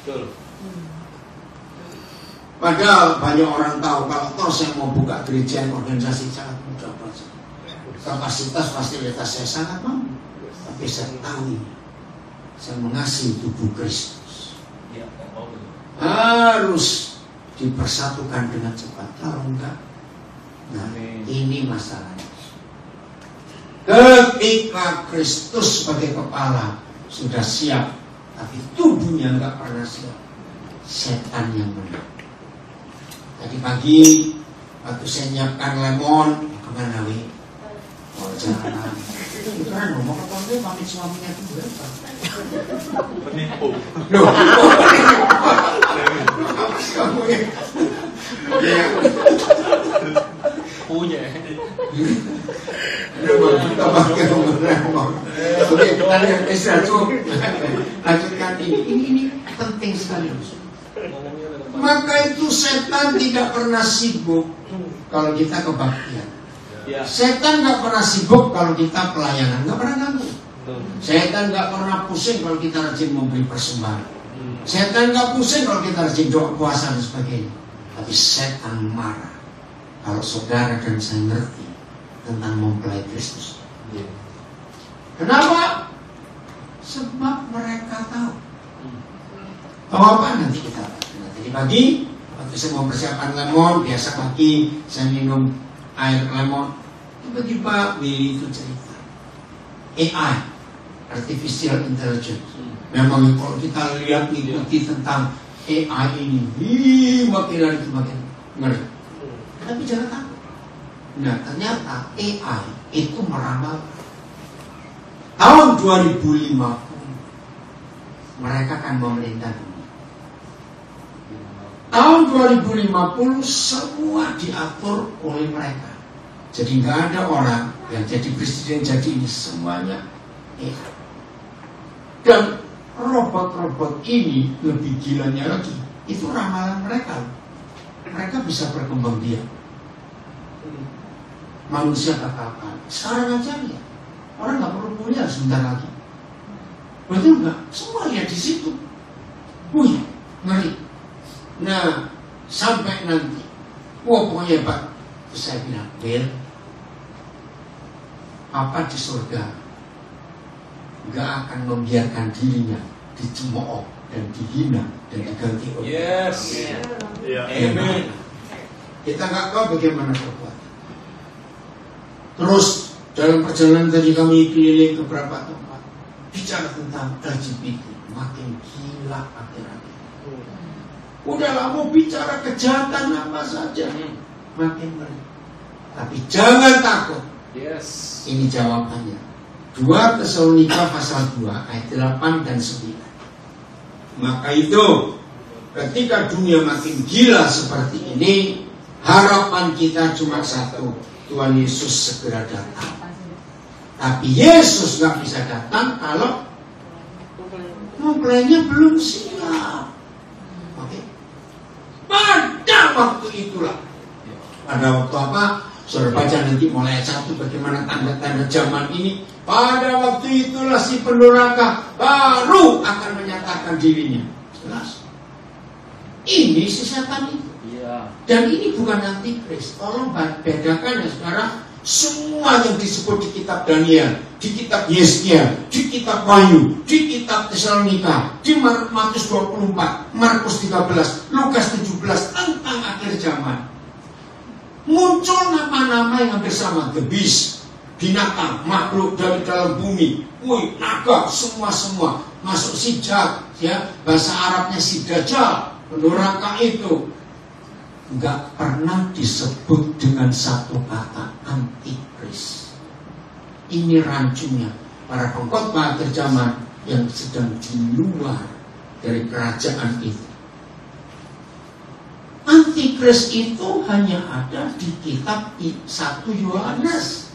Padahal banyak orang tahu kalau toh saya mau buka gereja yang organisasi sangat mudah, kapasitas fasilitas saya sangat mampu. Tapi saya tahu saya mengasihi tubuh Kristus. Harus dipersatukan dengan cepat. Kalau enggak, nah ini masalahnya. Ketika Kristus sebagai kepala sudah siap, tapi tubuhnya enggak pernah siap, setan yang menang. Tadi pagi waktu saya nyiapkan lemon, kemana wi? Oh jalan. Itu kan ngomong apa dia pamit suaminya itu berapa? Penipu. Loh, kamu ya? Ya. Punya. Kita pakai nomor lemon. Oke, kita lihat lanjutkan ini penting sekali. Maka itu setan tidak pernah sibuk kalau kita kebaktian. Setan nggak pernah sibuk kalau kita pelayanan, nggak pernah ganggu. Setan nggak pernah pusing kalau kita rajin memberi persembahan. Setan nggak pusing kalau kita rajin doa puasa dan sebagainya. Tapi setan marah kalau saudara dan saya ngerti tentang mempelai Kristus. Kenapa? Sebab mereka tahu. Tahu apa nanti kita? Tadi pagi waktu saya mau persiapan lemon, biasa pagi saya minum air lemon, tiba-tiba Willy itu cerita AI, Artificial Intelligence. Memang kalau kita lihat ikuti tentang AI ini, makin hari makin ngeri. Tapi jangan takut. Nah ternyata AI itu meramal tahun 2050 mereka akan memerintah dunia. Tahun 2050 semua diatur oleh mereka. Jadi nggak ada orang yang jadi presiden jadi ini, semuanya AI. Dan robot-robot ini lebih gilanya lagi, itu ramalan mereka. Mereka bisa berkembang biak. Manusia kekal. Sekarang aja ya, orang nggak perlu kuliah sebentar lagi. Betul nggak? Semua lihat di situ. Wih, ngeri. Nah, sampai nanti, wah pokoknya Pak, terus saya bilang, Bill, Papa di surga nggak akan membiarkan dirinya dicemooh dan dihina dan diganti oleh Amen. Kita nggak tahu bagaimana perbuatan. Terus dalam perjalanan tadi kami keliling ke beberapa tempat, bicara tentang LGBT, makin gila akhir-akhir. Udahlah mau bicara kejahatan apa saja, makin ngeri. Tapi jangan takut. Ini jawabannya. 2 Tesalonika pasal 2 ayat 8 dan 9. Maka itu ketika dunia makin gila seperti ini, harapan kita cuma satu, Tuhan Yesus segera datang. Tapi Yesus gak bisa datang kalau mempelainya belum siap. Pada waktu itulah. Pada waktu apa? Saudara baca nanti mulai 1 bagaimana tanda-tanda zaman ini. Pada waktu itulah si pendurhaka baru akan menyatakan dirinya. Jelas. Ini si setan itu. Dan ini bukan antikris. Tolong bedakan ya sekarang. Semua yang disebut di kitab Daniel, di kitab Yesaya, di kitab Wahyu, di kitab Tesalonika, di Matius 24, Markus 13, Lukas 17 tentang akhir zaman. Muncul nama-nama yang hampir sama, the beast, binatang, makhluk dari dalam bumi, naga, semua masuk sijat, ya bahasa Arabnya si Dajjal, pendurhaka itu. Enggak pernah disebut dengan satu kata antikris. Ini rancunya para pengkhotbah akhir zaman yang sedang di luar dari kerajaan itu. Antikris itu hanya ada di kitab 1 Yohanes.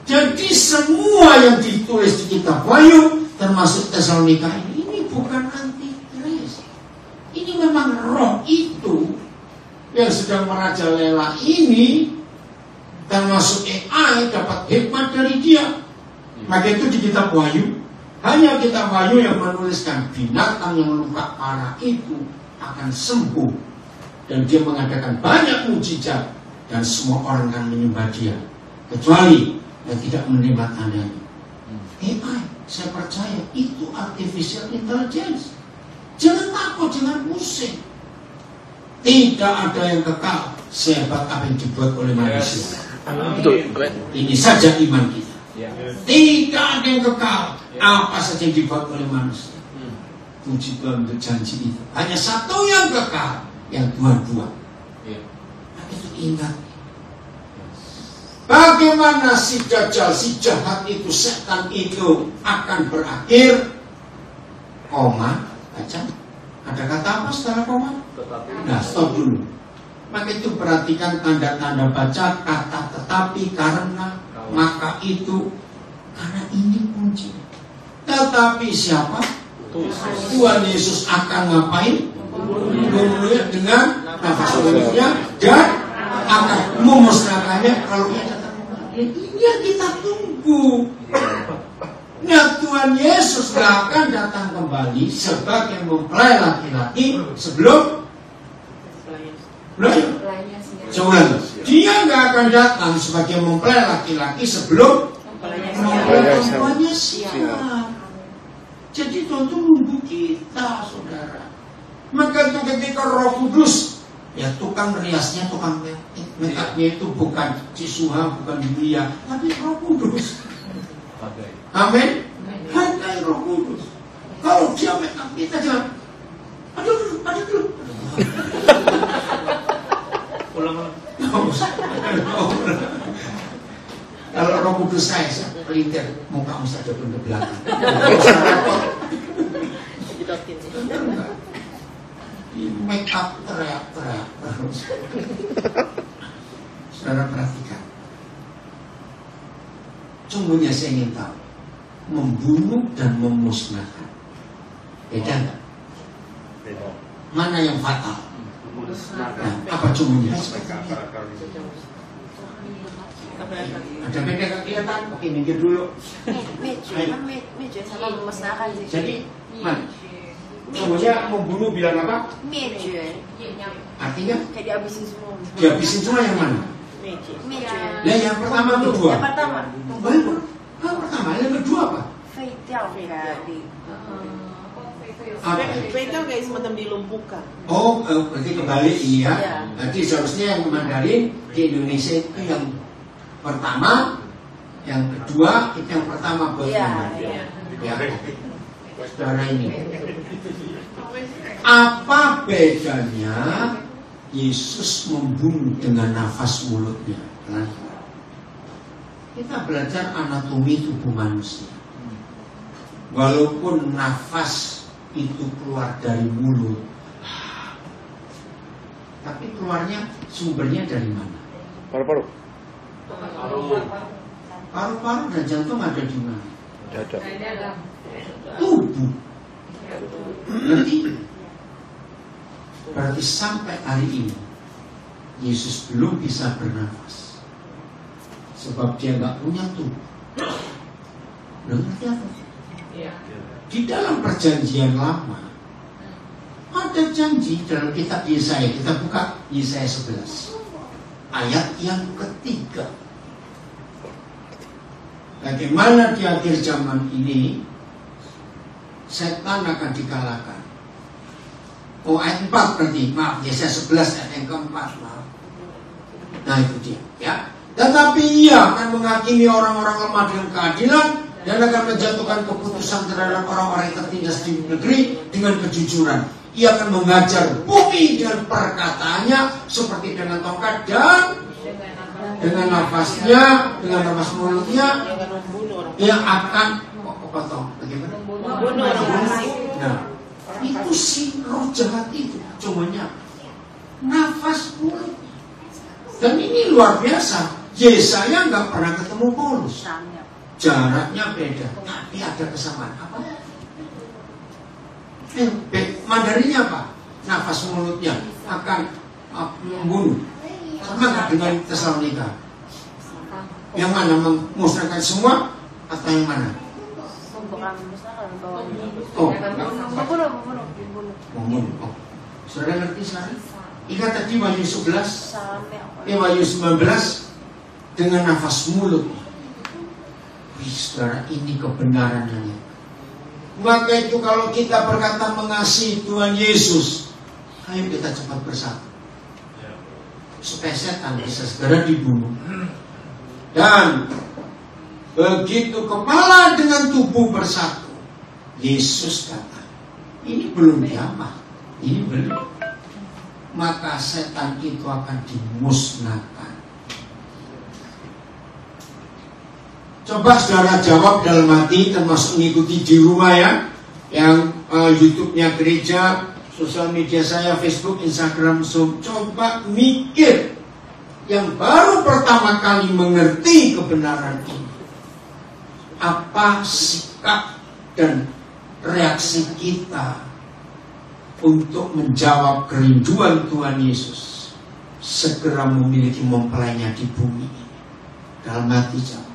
Jadi semua yang ditulis di kitab Wahyu termasuk Tesalonika ini bukan antikris. Ini memang memang roh itu yang sedang merajalela ini termasuk AI dapat hikmat dari dia. Maka itu di kitab Wahyu, hanya kitab Wahyu yang menuliskan binatang yang luka parah itu akan sembuh, dan dia mengadakan banyak mujizat, dan semua orang akan menyembah dia, kecuali yang tidak menerima tandanya. AI, saya percaya itu artificial intelligence. Jangan takut, jangan pusing. Tidak ada yang kekal sehebat apa yang dibuat oleh manusia. Betul. Ini saja iman kita. Tidak ada yang kekal apa saja yang dibuat oleh manusia. Puji Tuhan untuk janji itu. Hanya satu yang kekal, yang Tuhan buat. Maka itu ingat. Bagaimana si Dajjal, si jahat itu, setan itu akan berakhir? Koma, baca. Ada kata apa setelah koma? Nah, stop dulu. Maka itu perhatikan tanda-tanda baca kata tetapi, karena, maka itu, karena ini kunci. Tetapi siapa? Tuhan Yesus akan ngapain? Membunuhnya dengan nafas mulutnya dan akan memusnahkannya kalau ia datang kembali. Ini yang kita tunggu. Nah, Tuhan Yesus gak akan datang kembali sebagai mempelai laki-laki sebelum dia gak akan datang sebagai mempelai laki-laki sebelum mempelai perempuannya siap. Jadi Tuhan itu nunggu kita, saudara. Maka itu ketika Roh Kudus, ya tukang riasnya, tukang make-upnya itu bukan Cisuha, bukan Yulia, tapi Roh Kudus. Amin. Hargai Roh Kudus. Kalau dia make-up kita jangan, aduh. Ulang. Kalau Roh Kudus saya pelintir, muka mesti ada ke belakang. Make up teriak-teriak terus. Saudara perhatikan. Sungguhnya saya ingin tahu, membunuh dan memusnahkan, beda nggak? Mana yang fatal? Nah, apa cumbunya? Ada beda kelihatan? Oke, minggir dulu. Meja sama memusnahkan sih. Jadi, mana? Cumbunya membunuh bilang apa? Meja. Artinya? Kayak dihabisin semua. Dihabisin semua yang mana? Meja. Nah, yang pertama atau kedua? Yang pertama. Yang pertama, yang kedua apa? Feitel kayak di. Apa? Feitel kayak semacam dilumpuhkan. Oh, berarti kebalik ini ya. Jadi seharusnya yang Mandarin di Indonesia itu yang pertama, yang kedua itu yang pertama buat Mandarin. Ya. Saudara ini, apa bedanya Yesus membunuh dengan nafas mulutnya? Kita belajar anatomi tubuh manusia. Walaupun nafas itu keluar dari mulut, tapi keluarnya sumbernya dari mana? Paru-paru. Paru-paru dan jantung ada di mana? Dada. Tubuh. Berarti sampai hari ini Yesus belum bisa bernafas, sebab dia nggak punya tubuh. Ngerti apa? Di dalam perjanjian lama ada janji dalam kitab Yesaya. Kita buka Yesaya 11 ayat yang ketiga. Bagaimana di akhir zaman ini setan akan dikalahkan. Oh, ayat 4 berarti, maaf, Yesaya 11 ayat yang keempat, maaf. Nah itu dia, ya. Tetapi ia akan menghakimi orang-orang lemah dengan keadilan dan akan menjatuhkan keputusan terhadap orang-orang yang tertindas di negeri dengan kejujuran. Ia akan mengajar bumi dengan perkataannya seperti dengan tongkat dan dengan nafasnya, dengan nafas mulutnya, ia akan potong. Bagaimana? Membunuh orang fasik. Nah, itu si roh jahat itu cumanya nafas mulut. Dan ini luar biasa. Yesaya nggak pernah ketemu Paulus. Jaraknya beda, tapi ada kesamaan. Apa? Mandarinnya apa? Nafas mulutnya akan membunuh. Sama nggak dengan Tesalonika? Yang mana? Memusnahkan semua atau yang mana? Bukan memusnahkan, membunuh. Oh. Saudara ngerti sekarang? Ingat tadi Wahyu 11, Wahyu 19 dengan nafas mulut. Saudara, ini kebenarannya. Maka itu kalau kita berkata mengasihi Tuhan Yesus, ayo kita cepat bersatu supaya setan bisa segera dibunuh. Dan begitu kepala dengan tubuh bersatu, Yesus kata, ini belum diamat, ini belum, maka setan itu akan dimusnahkan. Coba saudara jawab dalam hati, termasuk mengikuti di rumah ya, yang YouTube-nya gereja, sosial media saya, Facebook, Instagram, Zoom. Coba mikir, yang baru pertama kali mengerti kebenaran ini, apa sikap dan reaksi kita untuk menjawab kerinduan Tuhan Yesus segera memiliki mempelainya di bumi ini. Dalam hati jawab,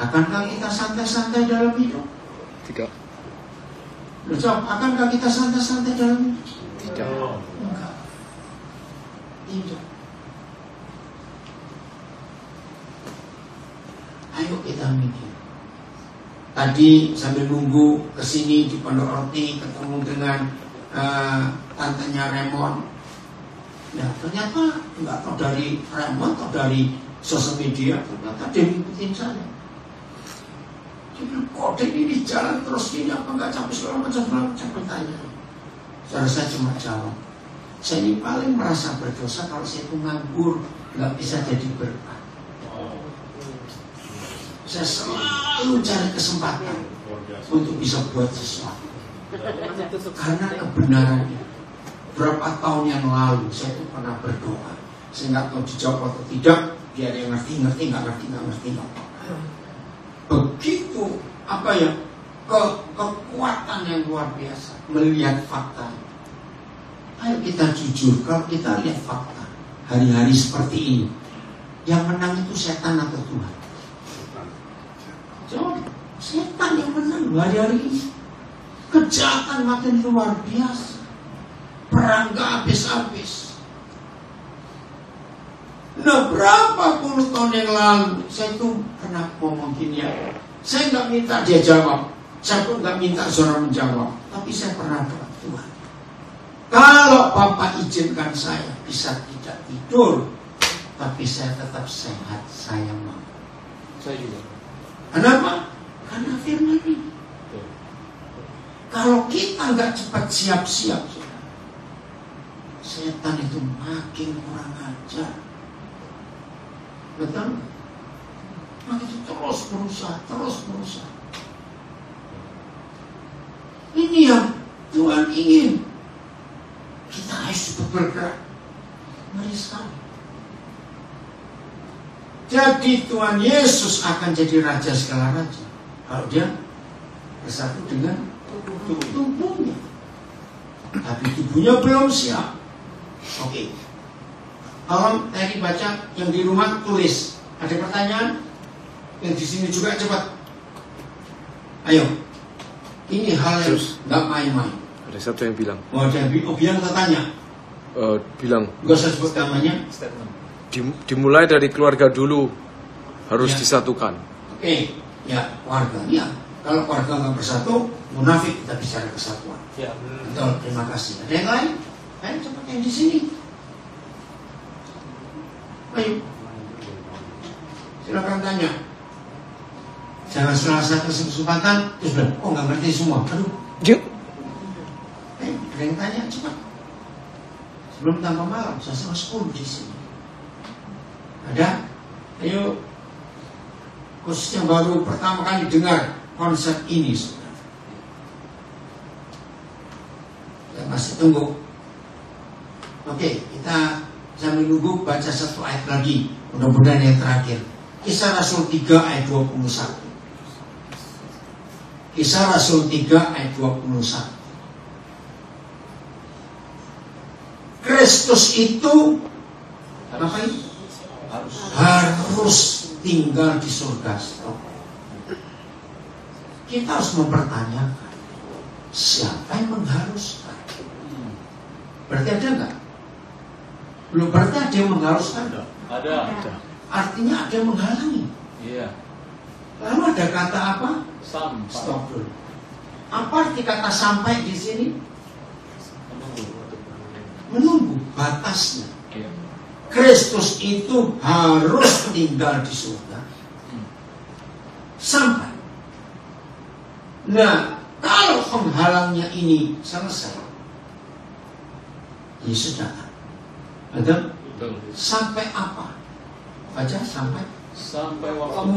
akankah kita santai-santai dalam hidup? Tidak. Jawab, akankah kita santai-santai dalam hidup? Tidak. Enggak. Tidak. Ayo kita mikir. Tadi sambil nunggu kesini di Pondok Roti ketemu dengan tantenya Raymond. Ya ternyata nggak tahu dari Raymond atau dari sosial media, ternyata dia ngikutin saya. Dia bilang, kode ini di jalan terus ini apa nggak capek segala macam bertanya. Saya cuma jawab, saya ini paling merasa berdosa kalau saya itu nganggur, nggak bisa jadi berkat. Saya selalu cari kesempatan untuk bisa buat sesuatu. Karena kebenarannya. Berapa tahun yang lalu saya itu pernah berdoa. Saya nggak tahu dijawab atau tidak. Dia ada yang ngerti, nggak ngerti. Begitu kekuatan yang luar biasa melihat fakta. Ayo kita jujur, kalau kita lihat fakta hari-hari seperti ini, yang menang itu setan atau Tuhan? Jawab, setan yang menang hari-hari ini. Kejahatan makin luar biasa, perang gak habis-habis. Nah, berapa puluh tahun yang lalu saya tuh pernah ngomong gini ya. Saya nggak minta dia jawab, saya pun nggak minta saudara menjawab, tapi saya pernah doa, Tuhan, kalau Bapak izinkan saya bisa tidak tidur, tapi saya tetap sehat, saya mau. Saya juga. Kenapa? Karena firman ini. Kalau kita nggak cepat siap-siap, setan itu makin kurang ajar. Betul? Maka itu terus berusaha. Ini yang Tuhan ingin. Kita harus bergerak. Mari sekali. Jadi Tuhan Yesus akan jadi raja segala raja kalau dia bersatu dengan tubuhnya. Tapi tubuhnya belum siap. Oke. Tolong tadi baca, yang di rumah tulis. Ada pertanyaan? Yang di sini juga cepat. Ayo. Ini hal yang nggak main-main. Ada satu yang bilang. Oh, bilang tanya. Bilang. Gak usah sebut namanya. Dimulai dari keluarga dulu, harus disatukan. Oke, ya keluarga. Ya, kalau keluarga nggak bersatu, munafik. Kita bicara kesatuan. Ya. Betul. Terima kasih. Ada yang lain? Ayo cepat yang di sini. Ayo, silakan tanya. Jangan salah satu kesempatan terus bilang, oh nggak ngerti semua. Aduh. Ada yang tanya cepat. Sebelum tambah malam, saya 10 di sini. Ada? Ayo. Khusus yang baru pertama kali dengar konsep ini, saudara. Saya masih tunggu. Oke, kita sambil nunggu baca satu ayat lagi, mudah-mudahan yang terakhir. Kisah Rasul 3 ayat 21. Kisah Rasul 3 ayat 21. Kristus itu apa ini? Harus tinggal di surga. Stop. Kita harus mempertanyakan, siapa yang mengharuskan? Berarti ada nggak? Belum, berarti ada yang mengharuskan dong. Ada. Artinya ada yang menghalangi. Iya. Lalu ada kata apa? Sampai. Stop dulu. Apa arti kata sampai di sini? Menunggu batasnya. Iya. Kristus itu harus tinggal di surga sampai. Nah, kalau penghalangnya ini selesai, Yesus datang. Betul? Sampai apa? Baca sampai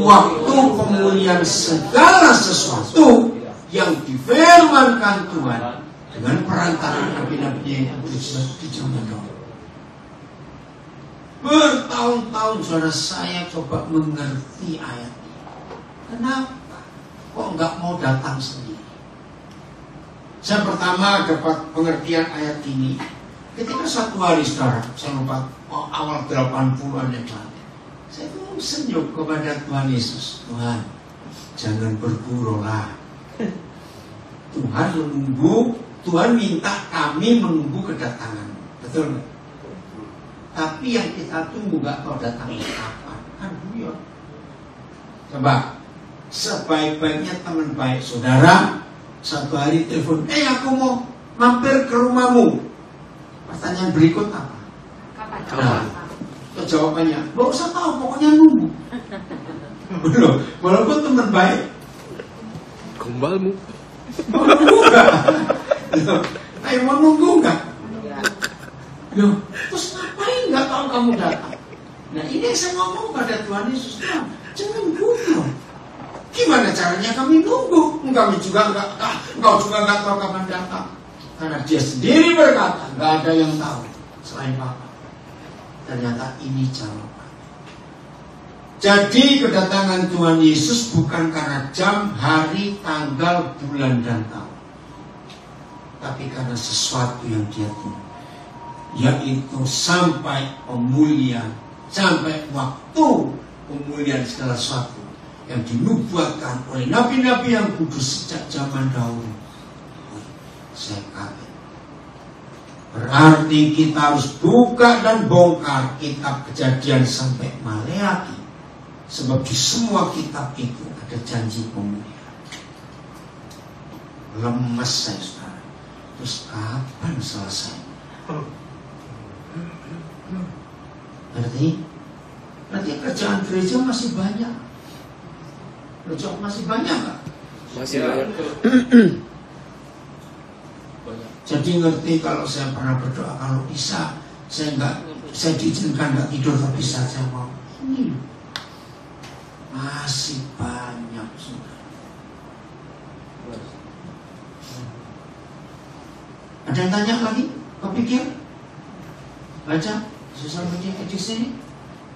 waktu pemulihan segala sesuatu yang difirmankan Tuhan dengan perantara nabi-nabi yang di zaman dahulu. Bertahun-tahun saudara saya coba mengerti ayat ini. Kenapa? Kok nggak mau datang sendiri? Saya pertama dapat pengertian ayat ini ketika satu hari, saudara, saya lupa, awal 80-an yang lalu, saya tuh senyum kepada Tuhan Yesus. Tuhan, jangan berburu lah. Tuhan menunggu, Tuhan minta kami menunggu kedatangan. Betul nggak? Tapi yang kita tunggu nggak tahu datangnya kapan. Kan guyon. Coba, sebaik-baiknya teman baik saudara, satu hari telepon, aku mau mampir ke rumahmu. Pertanyaan berikut apa? Kapan? Nah, jawabannya, nggak usah tahu, pokoknya nunggu. Belum, walaupun teman baik. Gombalmu. Mau nunggu nggak? Ayo mau nunggu nggak? Loh, terus ngapain nggak tahu kamu datang? Nah, ini yang saya ngomong pada Tuhan Yesus, Tuhan, jangan guyon. Gimana caranya kami nunggu? Kami juga engkau juga nggak tahu kapan datang. Karena dia sendiri berkata, nggak ada yang tahu selain Bapa. Ternyata ini jawaban. Jadi kedatangan Tuhan Yesus bukan karena jam, hari, tanggal, bulan, dan tahun, tapi karena sesuatu yang dia tunggu, yaitu sampai pemulihan, sampai waktu pemulihan segala sesuatu yang dinubuatkan oleh nabi-nabi yang kudus sejak zaman dahulu. Saya kaget. Berarti kita harus buka dan bongkar kitab Kejadian sampai Maleaki, sebab di semua kitab itu ada janji pemulihan. Lemes saya, saudara. Terus kapan selesai? Berarti kerjaan gereja masih banyak. Kerjaan masih banyak nggak? Masih banyak. Jadi ngerti kalau saya pernah berdoa, kalau bisa saya diizinkan nggak tidur tapi saya mau. Ini masih banyak, saudara. Ada yang tanya lagi? Kepikir? Baca sosial media di sini.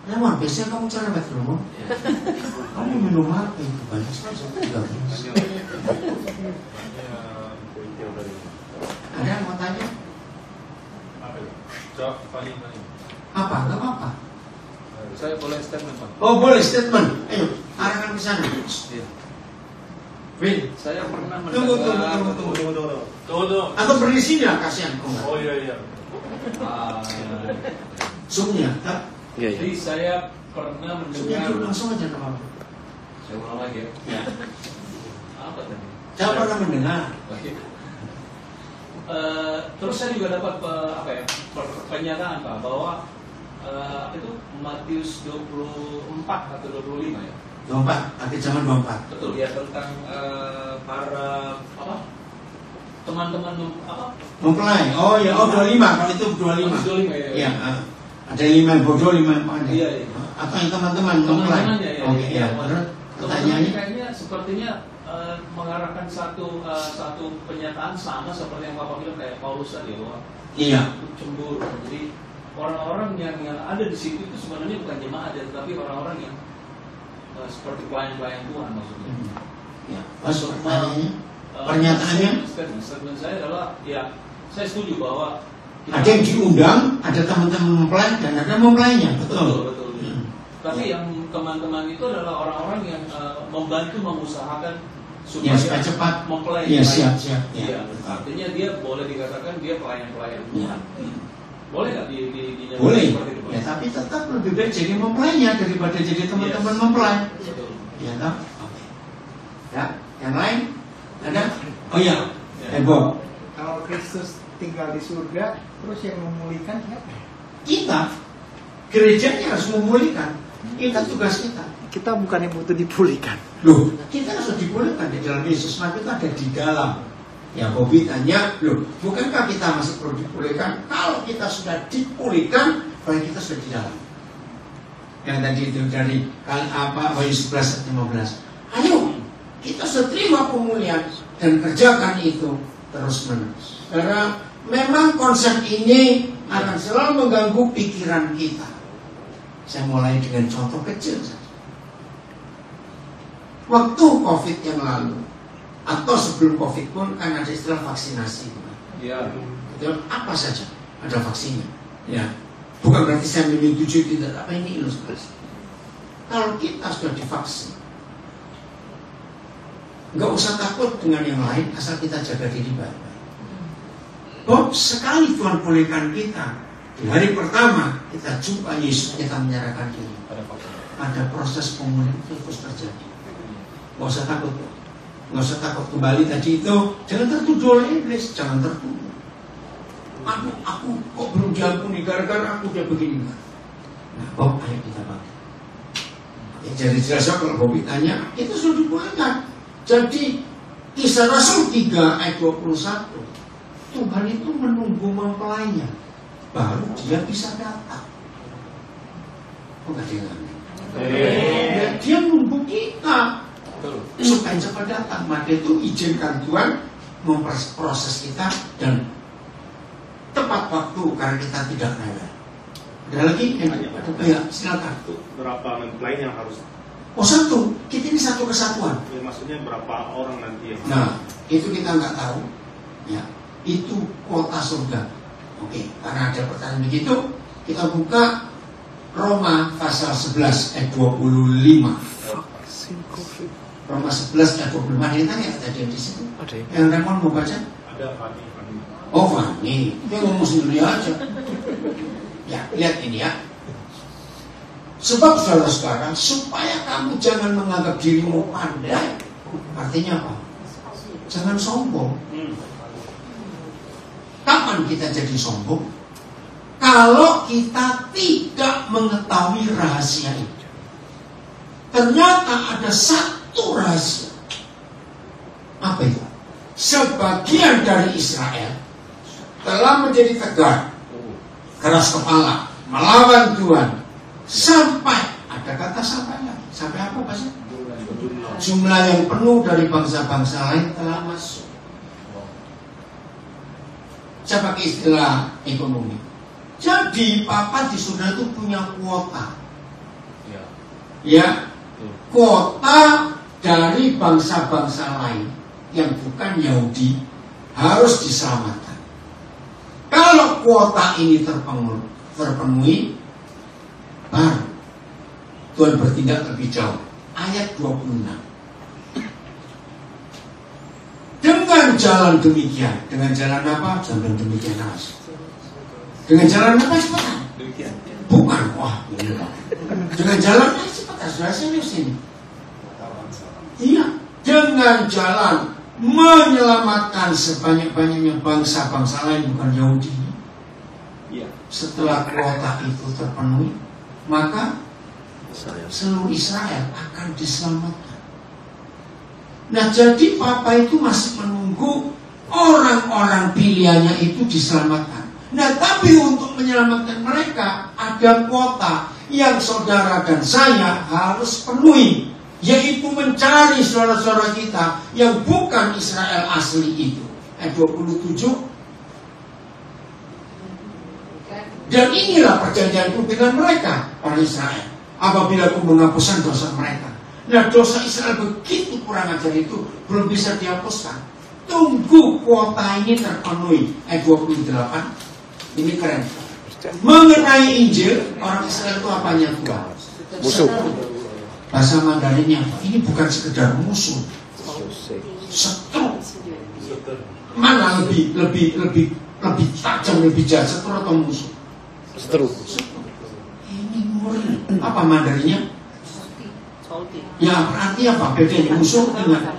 Lewat, biasanya kamu cara baca dulu. Kamu minum apa itu? Banyak sekali. Ada yang mau tanya? Apa? Gak apa-apa. Saya boleh statement, Pak? Oh, boleh statement. Ayo, arahkan ke sana. Win, Saya pernah tunggu. Atau berdiri sini lah, kasihan. Oh iya. Zoomnya, Jadi saya pernah zoomnya mendengar. dulu langsung aja nama. Saya ulang lagi ya. Apa tadi? Saya pernah mendengar. Terus saya juga dapat pernyataan Pak bahwa itu Matius 24 atau 25 ya. 24, akhir zaman 24. Betul ya, tentang para teman-teman mempelai. Oh ya, 25. Kalau itu 25. 25 ya. Iya, ada 5 yang bodoh, 5 yang pandai. Iya. Atau yang teman-teman mempelai. Oke, ya. Pertanyaannya Kayaknya sepertinya mengarahkan satu pernyataan sama seperti yang Bapak bilang kayak Paulus tadi bahwa iya, cemburu. Jadi orang-orang yang ada di situ itu sebenarnya bukan jemaat, tetapi orang-orang yang seperti pelayan-pelayan Tuhan maksudnya. ya. Masuk pertanyaannya. Pernyataannya statement saya adalah ya, saya setuju bahwa ada yang diundang, ada teman-teman mempelai dan ada mempelainya, betul. Tapi yang teman-teman itu adalah orang-orang yang membantu mengusahakan supaya cepat mempelai. Iya, siap. Iya. Artinya dia boleh dikatakan dia pelayan-pelayan. Ya. Boleh nggak boleh. Seperti itu? Ya, tapi tetap lebih baik jadi mempelainya daripada jadi teman-teman mempelai. Betul. Ya, tak? Oke. Ya, yang lain ada? Oh iya, Bob. Kalau Kristus tinggal di surga, terus yang memulihkan siapa? Kita, gerejanya harus memulihkan. Itu tugas kita. Kita bukannya butuh dipulihkan. Loh, kita harus dipulihkan di dalam Yesus. Nah, kita ada di dalam. Ya, Bobby tanya, loh, bukankah kita masih perlu dipulihkan? Kalau kita sudah dipulihkan, berarti kita sudah di dalam. Yang tadi itu dari Wahyu 11:15. Ayo, kita sudah terima pemulihan dan kerjakan itu terus-menerus. Karena memang konsep ini akan selalu mengganggu pikiran kita. Saya mulai dengan contoh kecil saja. Waktu COVID yang lalu atau sebelum COVID pun kan ada istilah vaksinasi. Ya. Betul? Apa saja ada vaksinnya. Ya. Bukan berarti saya menyetujui tidak, apa ini ilustrasi. Kalau kita sudah divaksin, nggak usah takut dengan yang lain asal kita jaga diri baik-baik. Bob, sekali Tuhan pulihkan kita, di hari pertama kita jumpa Yesus, kita menyerahkan diri. Ada proses pemulihan itu terus terjadi. Nggak usah takut, nggak usah takut kembali tadi itu. Jangan tertuduh oleh iblis, jangan tertuduh. Aku kok belum diampuni gara-gara aku udah begini. Nah, Bob, ayo kita bangkit. Ya, jadi jelas kalau Bob tanya, itu sudah dipulihkan. Jadi Kisah Rasul 3 ayat 21, Tuhan itu menunggu mempelainya, baru dia bisa datang. Oh, nggak dengar. Dia menunggu kita supaya cepat datang. Maka itu izinkan Tuhan memproses kita dan tepat waktu karena kita tidak rewel. Ada lagi? Ya, silakan. Berapa mempelai yang harus? Oh, satu. Kita ini satu kesatuan. Ya, maksudnya berapa orang nanti yang? Nah, itu kita nggak tahu. Ya, itu kuota surga. Oke, karena ada pertanyaan begitu, kita buka Roma pasal 11 ayat 25. Roma 11 ayat 25. Ada yang tanya tadi di situ? Ada yang. Yang Raymond mau baca? Ada Fani. Oh, Fani. Dia ngomong sendiri aja. Ya, lihat ini ya. Sebab saudara-saudara, supaya kamu jangan menganggap dirimu pandai. Artinya apa? Jangan sombong. Kapan kita jadi sombong? Kalau kita tidak mengetahui rahasia itu. Ternyata ada satu rahasia. Apa itu? Sebagian dari Israel telah menjadi tegar, keras kepala, melawan Tuhan. Sampai, ada kata sampai lagi. Sampai apa bahasa? Jumlah yang penuh dari bangsa-bangsa lain telah masuk. Saya pakai istilah ekonomi. Jadi Papa di surga itu punya kuota. Ya, kuota dari bangsa-bangsa lain yang bukan Yahudi harus diselamatkan. Kalau kuota ini terpenuhi, baru Tuhan bertindak lebih jauh. Ayat 26. Dengan jalan demikian, dengan jalan apa? Jalan demikian harus. Dengan jalan apa cepetan? Demikian. Bukan, wah, ini Pak. Dengan jalan apa cepetan? Sudah serius ini. Iya, dengan jalan menyelamatkan sebanyak-banyaknya bangsa-bangsa lain bukan Yahudi. Iya. Setelah kuota itu terpenuhi, maka seluruh Israel akan diselamatkan. Nah, jadi Papa itu masih menunggu orang-orang pilihannya itu diselamatkan. Nah, tapi untuk menyelamatkan mereka ada kuota yang saudara dan saya harus penuhi, yaitu mencari saudara-saudara kita yang bukan Israel asli itu. Ayat 27. Dan inilah perjanjianku dengan mereka, orang Israel, apabila aku menghapuskan dosa mereka. Nah, dosa Israel begitu kurang ajar itu belum bisa dihapuskan. Tunggu kuota ini terpenuhi. Ayat 28. Ini keren. Mengenai Injil, orang Israel itu apanya Tuhan? Musuh. Bahasa Mandarinnya apa? Ini bukan sekedar musuh, setru. Mana lebih tajam, lebih jahat, setru atau musuh? Setru. Ini murni. Apa Mandarinnya? Ya berarti apa? Bedanya musuh dengan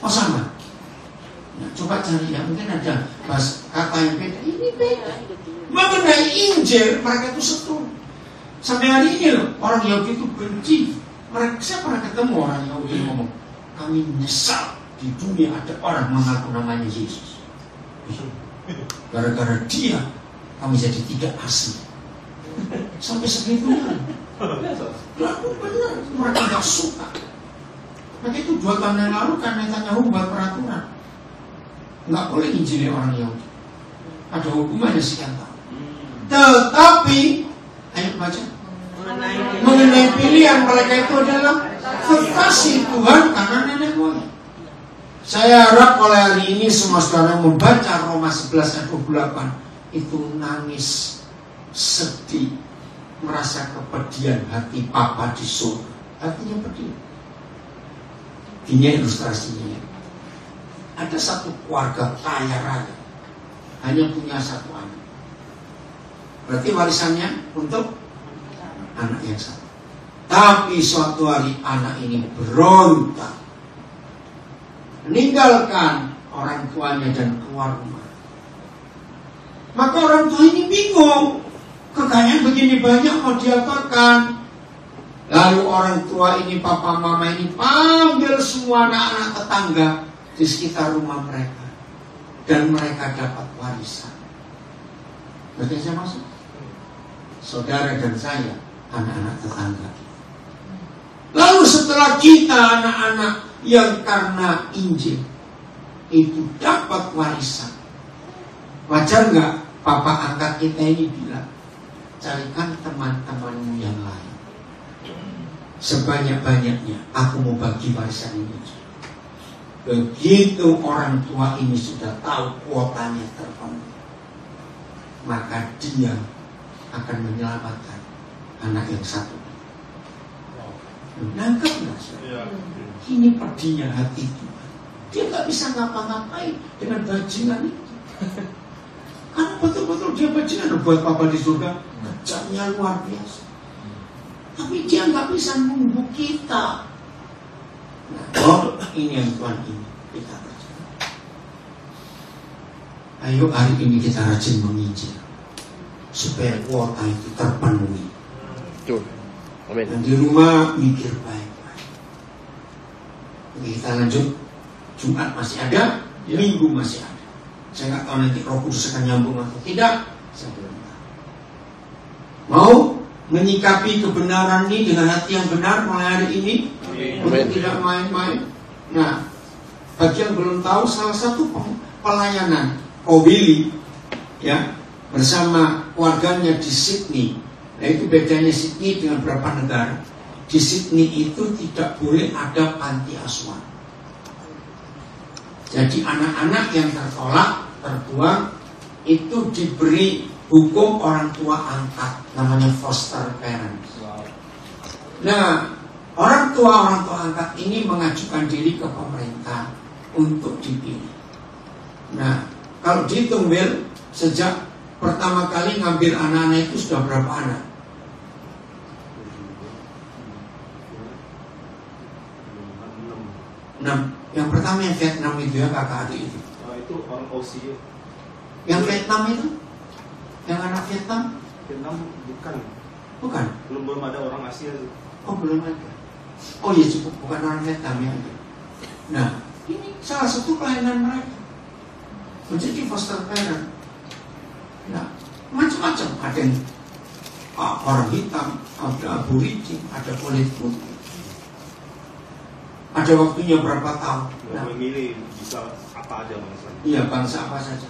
sama. Nah, coba cari ya, mungkin ada kata yang beda. Ini beda. Mengenai Injil, mereka itu setru. Sampai hari ini loh, orang Yahudi itu benci. Saya pernah ketemu orang Yahudi ngomong, kami menyesal di dunia ada orang mengaku namanya Yesus. Gara-gara dia, kami jadi tidak asli. Sampai segitunya. Lalu benar, mereka nggak suka. Maka itu 2 tahun yang lalu kan Netanyahu buat peraturan, nggak boleh injili orang Yahudi. Ada hukumannya sekian tahun. Tetapi, ayo baca. Mengenai pilihan mereka itu adalah kekasih Tuhan karena nenek moyang. Saya harap oleh hari ini semua saudara yang membaca Roma 11 ayat 28 itu nangis, sedih, merasa kepedihan hati Papa di surga. Hatinya pedih. Ini ilustrasinya. Ada satu keluarga kaya raya, hanya punya 1 anak. Berarti warisannya untuk anak yang satu. Tapi suatu hari anak ini berontak, meninggalkan orang tuanya dan keluar rumah. Maka orang tua ini bingung, kekayaan begini banyak mau diapakan? Lalu orang tua ini, papa mama ini panggil semua anak-anak tetangga di sekitar rumah mereka, dan mereka dapat warisan. Berarti saya masuk, saudara dan saya, anak-anak tetangga. Lalu setelah kita anak-anak yang karena Injil itu dapat warisan, wajar nggak papa angkat kita ini bilang, carikan teman-temanmu yang lain sebanyak-banyaknya, aku mau bagi warisan ini. Begitu orang tua ini sudah tahu kuotanya terpenuhi, maka dia akan menyelamatkan anak yang satu. Nangkep nggak? Ini pedihnya hati Tuhan. Dia nggak bisa ngapa-ngapain dengan bajingan itu. Karena betul-betul dia bajingan buat papa di surga, kejamnya luar biasa. Tapi dia nggak bisa nunggu kita. Nah, ini yang Tuhan ini kita rajin. Ayo hari ini kita rajin menginjil supaya kuota itu terpenuhi. Amin. Dan di rumah mikir baik-baik. Kita lanjut. Jumat masih ada, Minggu masih ada. Saya nggak tahu nanti Roh Kudus akan nyambung atau tidak. Saya belum tahu. Mau menyikapi kebenaran ini dengan hati yang benar mulai hari ini, untuk tidak main-main. Nah, bagi yang belum tahu, salah satu pelayanan Willy ya bersama keluarganya di Sydney. Nah, itu bedanya Sydney dengan beberapa negara. Di Sydney itu tidak boleh ada panti asuhan. Jadi anak-anak yang terbuang itu diberi hukum orang tua angkat, namanya foster parents. Nah, orang tua angkat ini mengajukan diri ke pemerintah untuk dipilih. Nah, kalau dihitung Will, sejak pertama kali ngambil anak-anak itu sudah berapa anak? 6. Yang pertama yang Vietnam itu ya, kakak adik itu. Itu orang Aussie. Yang Vietnam itu? Yang anak Vietnam? Vietnam bukan. Belum ada orang Asia. Oh, belum ada. Oh iya, cukup bukan orang Vietnam ya. Nah, ini salah satu pelayanan mereka menjadi foster parent. Nah, macam-macam. Ada yang orang hitam, ada aborigin, ada kulit putih. Ada waktunya berapa tahun. Nah, memilih bisa apa aja bangsa. Iya, bangsa apa saja.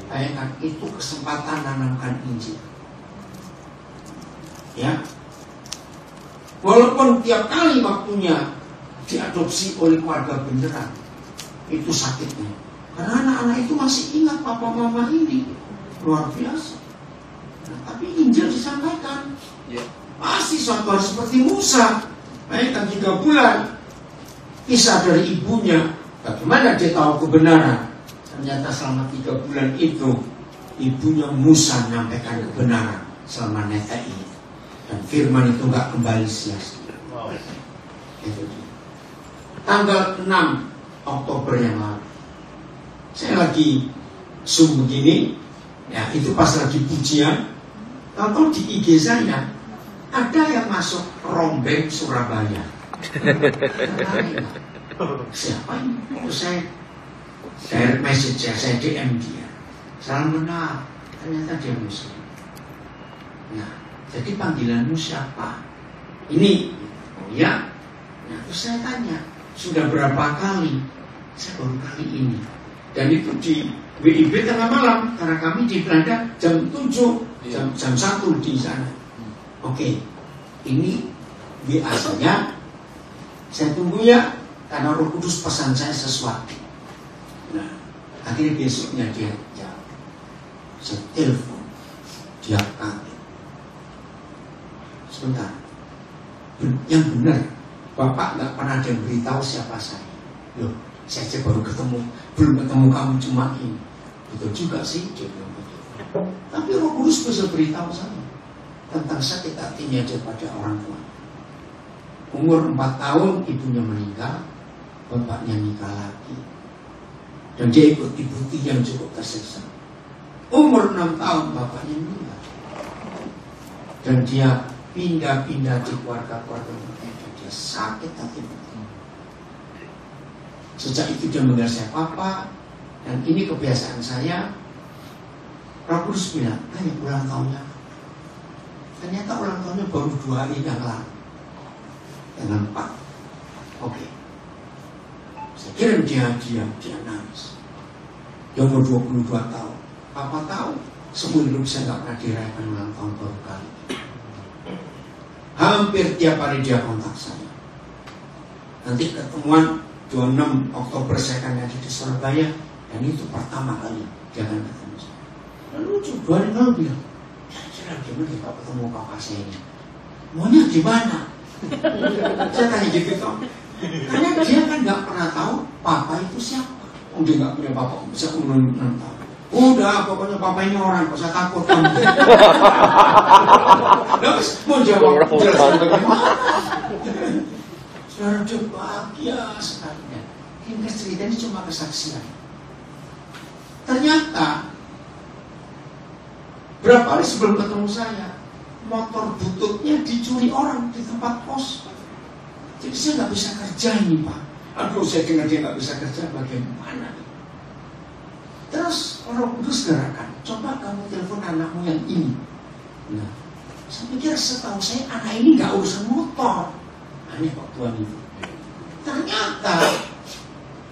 Bayangkan, itu kesempatan nanamkan Injil. Ya, walaupun tiap kali waktunya diadopsi oleh keluarga beneran, itu sakitnya. Karena anak-anak itu masih ingat papa mama ini, luar biasa. Nah, tapi Injil disampaikan. Pasti suatu hari seperti Musa, Melahirkan 3 bulan. Kisah dari ibunya, bagaimana dia tahu kebenaran? Ternyata selama 3 bulan itu ibunya Musa menyampaikan kebenaran selama netek ini. Dan firman itu nggak kembali sia-sia. Itu dia. Tanggal 6 Oktober yang lalu, saya lagi Zoom begini, ya itu pas lagi pujian, tahu di IG saya ada yang masuk rombeng Surabaya. Siapa ini? Saya share message ya, saya DM dia. Salam kenal, ternyata dia Muslim. Nah, jadi panggilanmu siapa? Ini, oh ya. Nah, terus saya tanya, sudah berapa kali? Saya baru kali ini. Dan itu di WIB tengah malam, karena kami di Belanda jam 7, jam 1 di sana. Oke, ini WA saya tunggu ya, karena Roh Kudus pesan saya sesuatu. Nah, akhirnya besoknya dia jawab. Saya telepon, dia kaget. Sebentar, yang benar, Bapak nggak pernah ada yang beritahu siapa saya. Loh, saya aja baru ketemu, belum ketemu kamu cuma ini. Betul juga sih, dia bilang begitu. Tapi Roh Kudus bisa beritahu saya tentang sakit hatinya daripada orang tua. Umur 4 tahun ibunya meninggal, bapaknya nikah lagi, dan dia ikut ibu yang cukup tersiksa. Umur 6 tahun bapaknya meninggal, dan dia pindah-pindah di keluarga-keluarga mereka. Dia sakit hati. Sejak itu dia mengenal saya papa, dan ini kebiasaan saya. Roh Kudus bilang, ayo ulang tahunnya. Ternyata ulang tahunnya baru 2 hari yang lalu. Dengan 4. Oke. Saya kirim dia nangis. Dia umur 22 tahun. Papa tahu, seumur hidup saya gak pernah dirayakan ulang tahun baru kali. Hampir tiap hari dia kontak saya. Nanti ketemuan 26 Oktober saya akan ada di Surabaya. Dan itu pertama kali dia akan ketemu saya. Lalu 2 hari lalu bilang, kira-kira gimana kalau ketemu papa saya ini? Maunya di mana? Saya tanya gitu toh. Karena dia kan nggak pernah tahu papa itu siapa. Oh, dia nggak punya papa. Saya umur 6 tahun. Udah, pokoknya papa ini orang. Kok saya takut kamu. Terus mau jawab bagaimana? Saudara dia bahagia sekali. Hingga cerita ini cuma kesaksian. Ternyata berapa hari sebelum ketemu saya, motor bututnya dicuri orang di tempat pos. Jadi saya nggak bisa kerja ini Pak. Aduh, saya dengar dia nggak bisa kerja, bagaimana? Terus Roh Kudus gerakan, coba kamu telepon anakmu yang ini. Nah, saya pikir setahu saya anak ini nggak urusan motor. Aneh kok Tuhan itu. Ternyata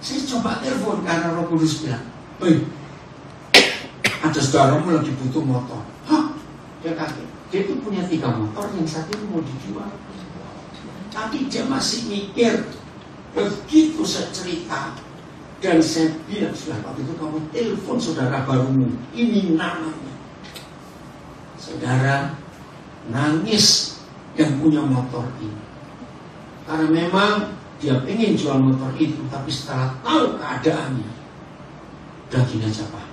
saya coba telepon karena Roh Kudus bilang, "Hei, ada saudaramu lagi butuh motor." Hah? Dia kaget. Dia itu punya 3 motor, yang satu mau dijual. Tapi dia masih mikir. Begitu saya cerita, dan saya bilang, sudah waktu itu kamu telepon saudara barumu, ini namanya. Saudara nangis yang punya motor ini. Karena memang dia pengen jual motor itu, tapi setelah tahu keadaannya, udah gini aja Pak,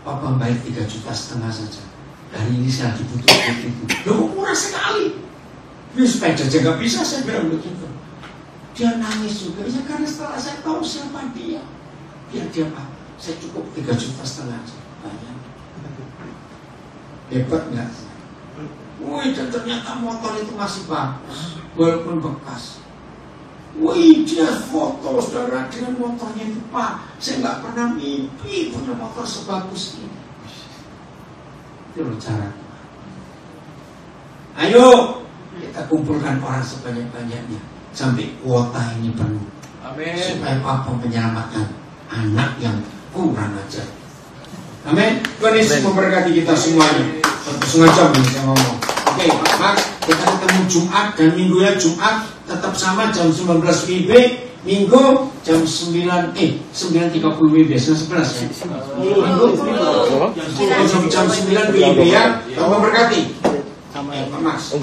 Papa bayar 3,5 juta saja. Hari ini saya lagi butuh duit itu. Loh, murah sekali. Ini sepeda aja gak bisa, saya bilang begitu. Dia nangis juga, ya karena setelah saya tahu siapa dia. Biar dia Pak, saya cukup 3,5 juta aja. Banyak. Hebat gak? Wih, dan ternyata motor itu masih bagus, walaupun bekas. Wih, dia foto saudara dengan motornya itu Pak. Saya gak pernah mimpi punya motor sebagus ini. Itu loh cara. Ayo kita kumpulkan orang sebanyak-banyaknya sampai kuota ini penuh. Amin. Supaya Papa menyelamatkan anak yang kurang ajar. Amin. Tuhan Yesus memberkati kita semuanya. 1,5 jam ini saya ngomong. Oke, Pak, kita ketemu Jumat dan minggu ya. Jumat tetap sama jam 19 WIB. Minggu jam 9:30 WIB. 11 ya. Minggu jam 9 WIB ya. Tuhan memberkati. Sama Mas.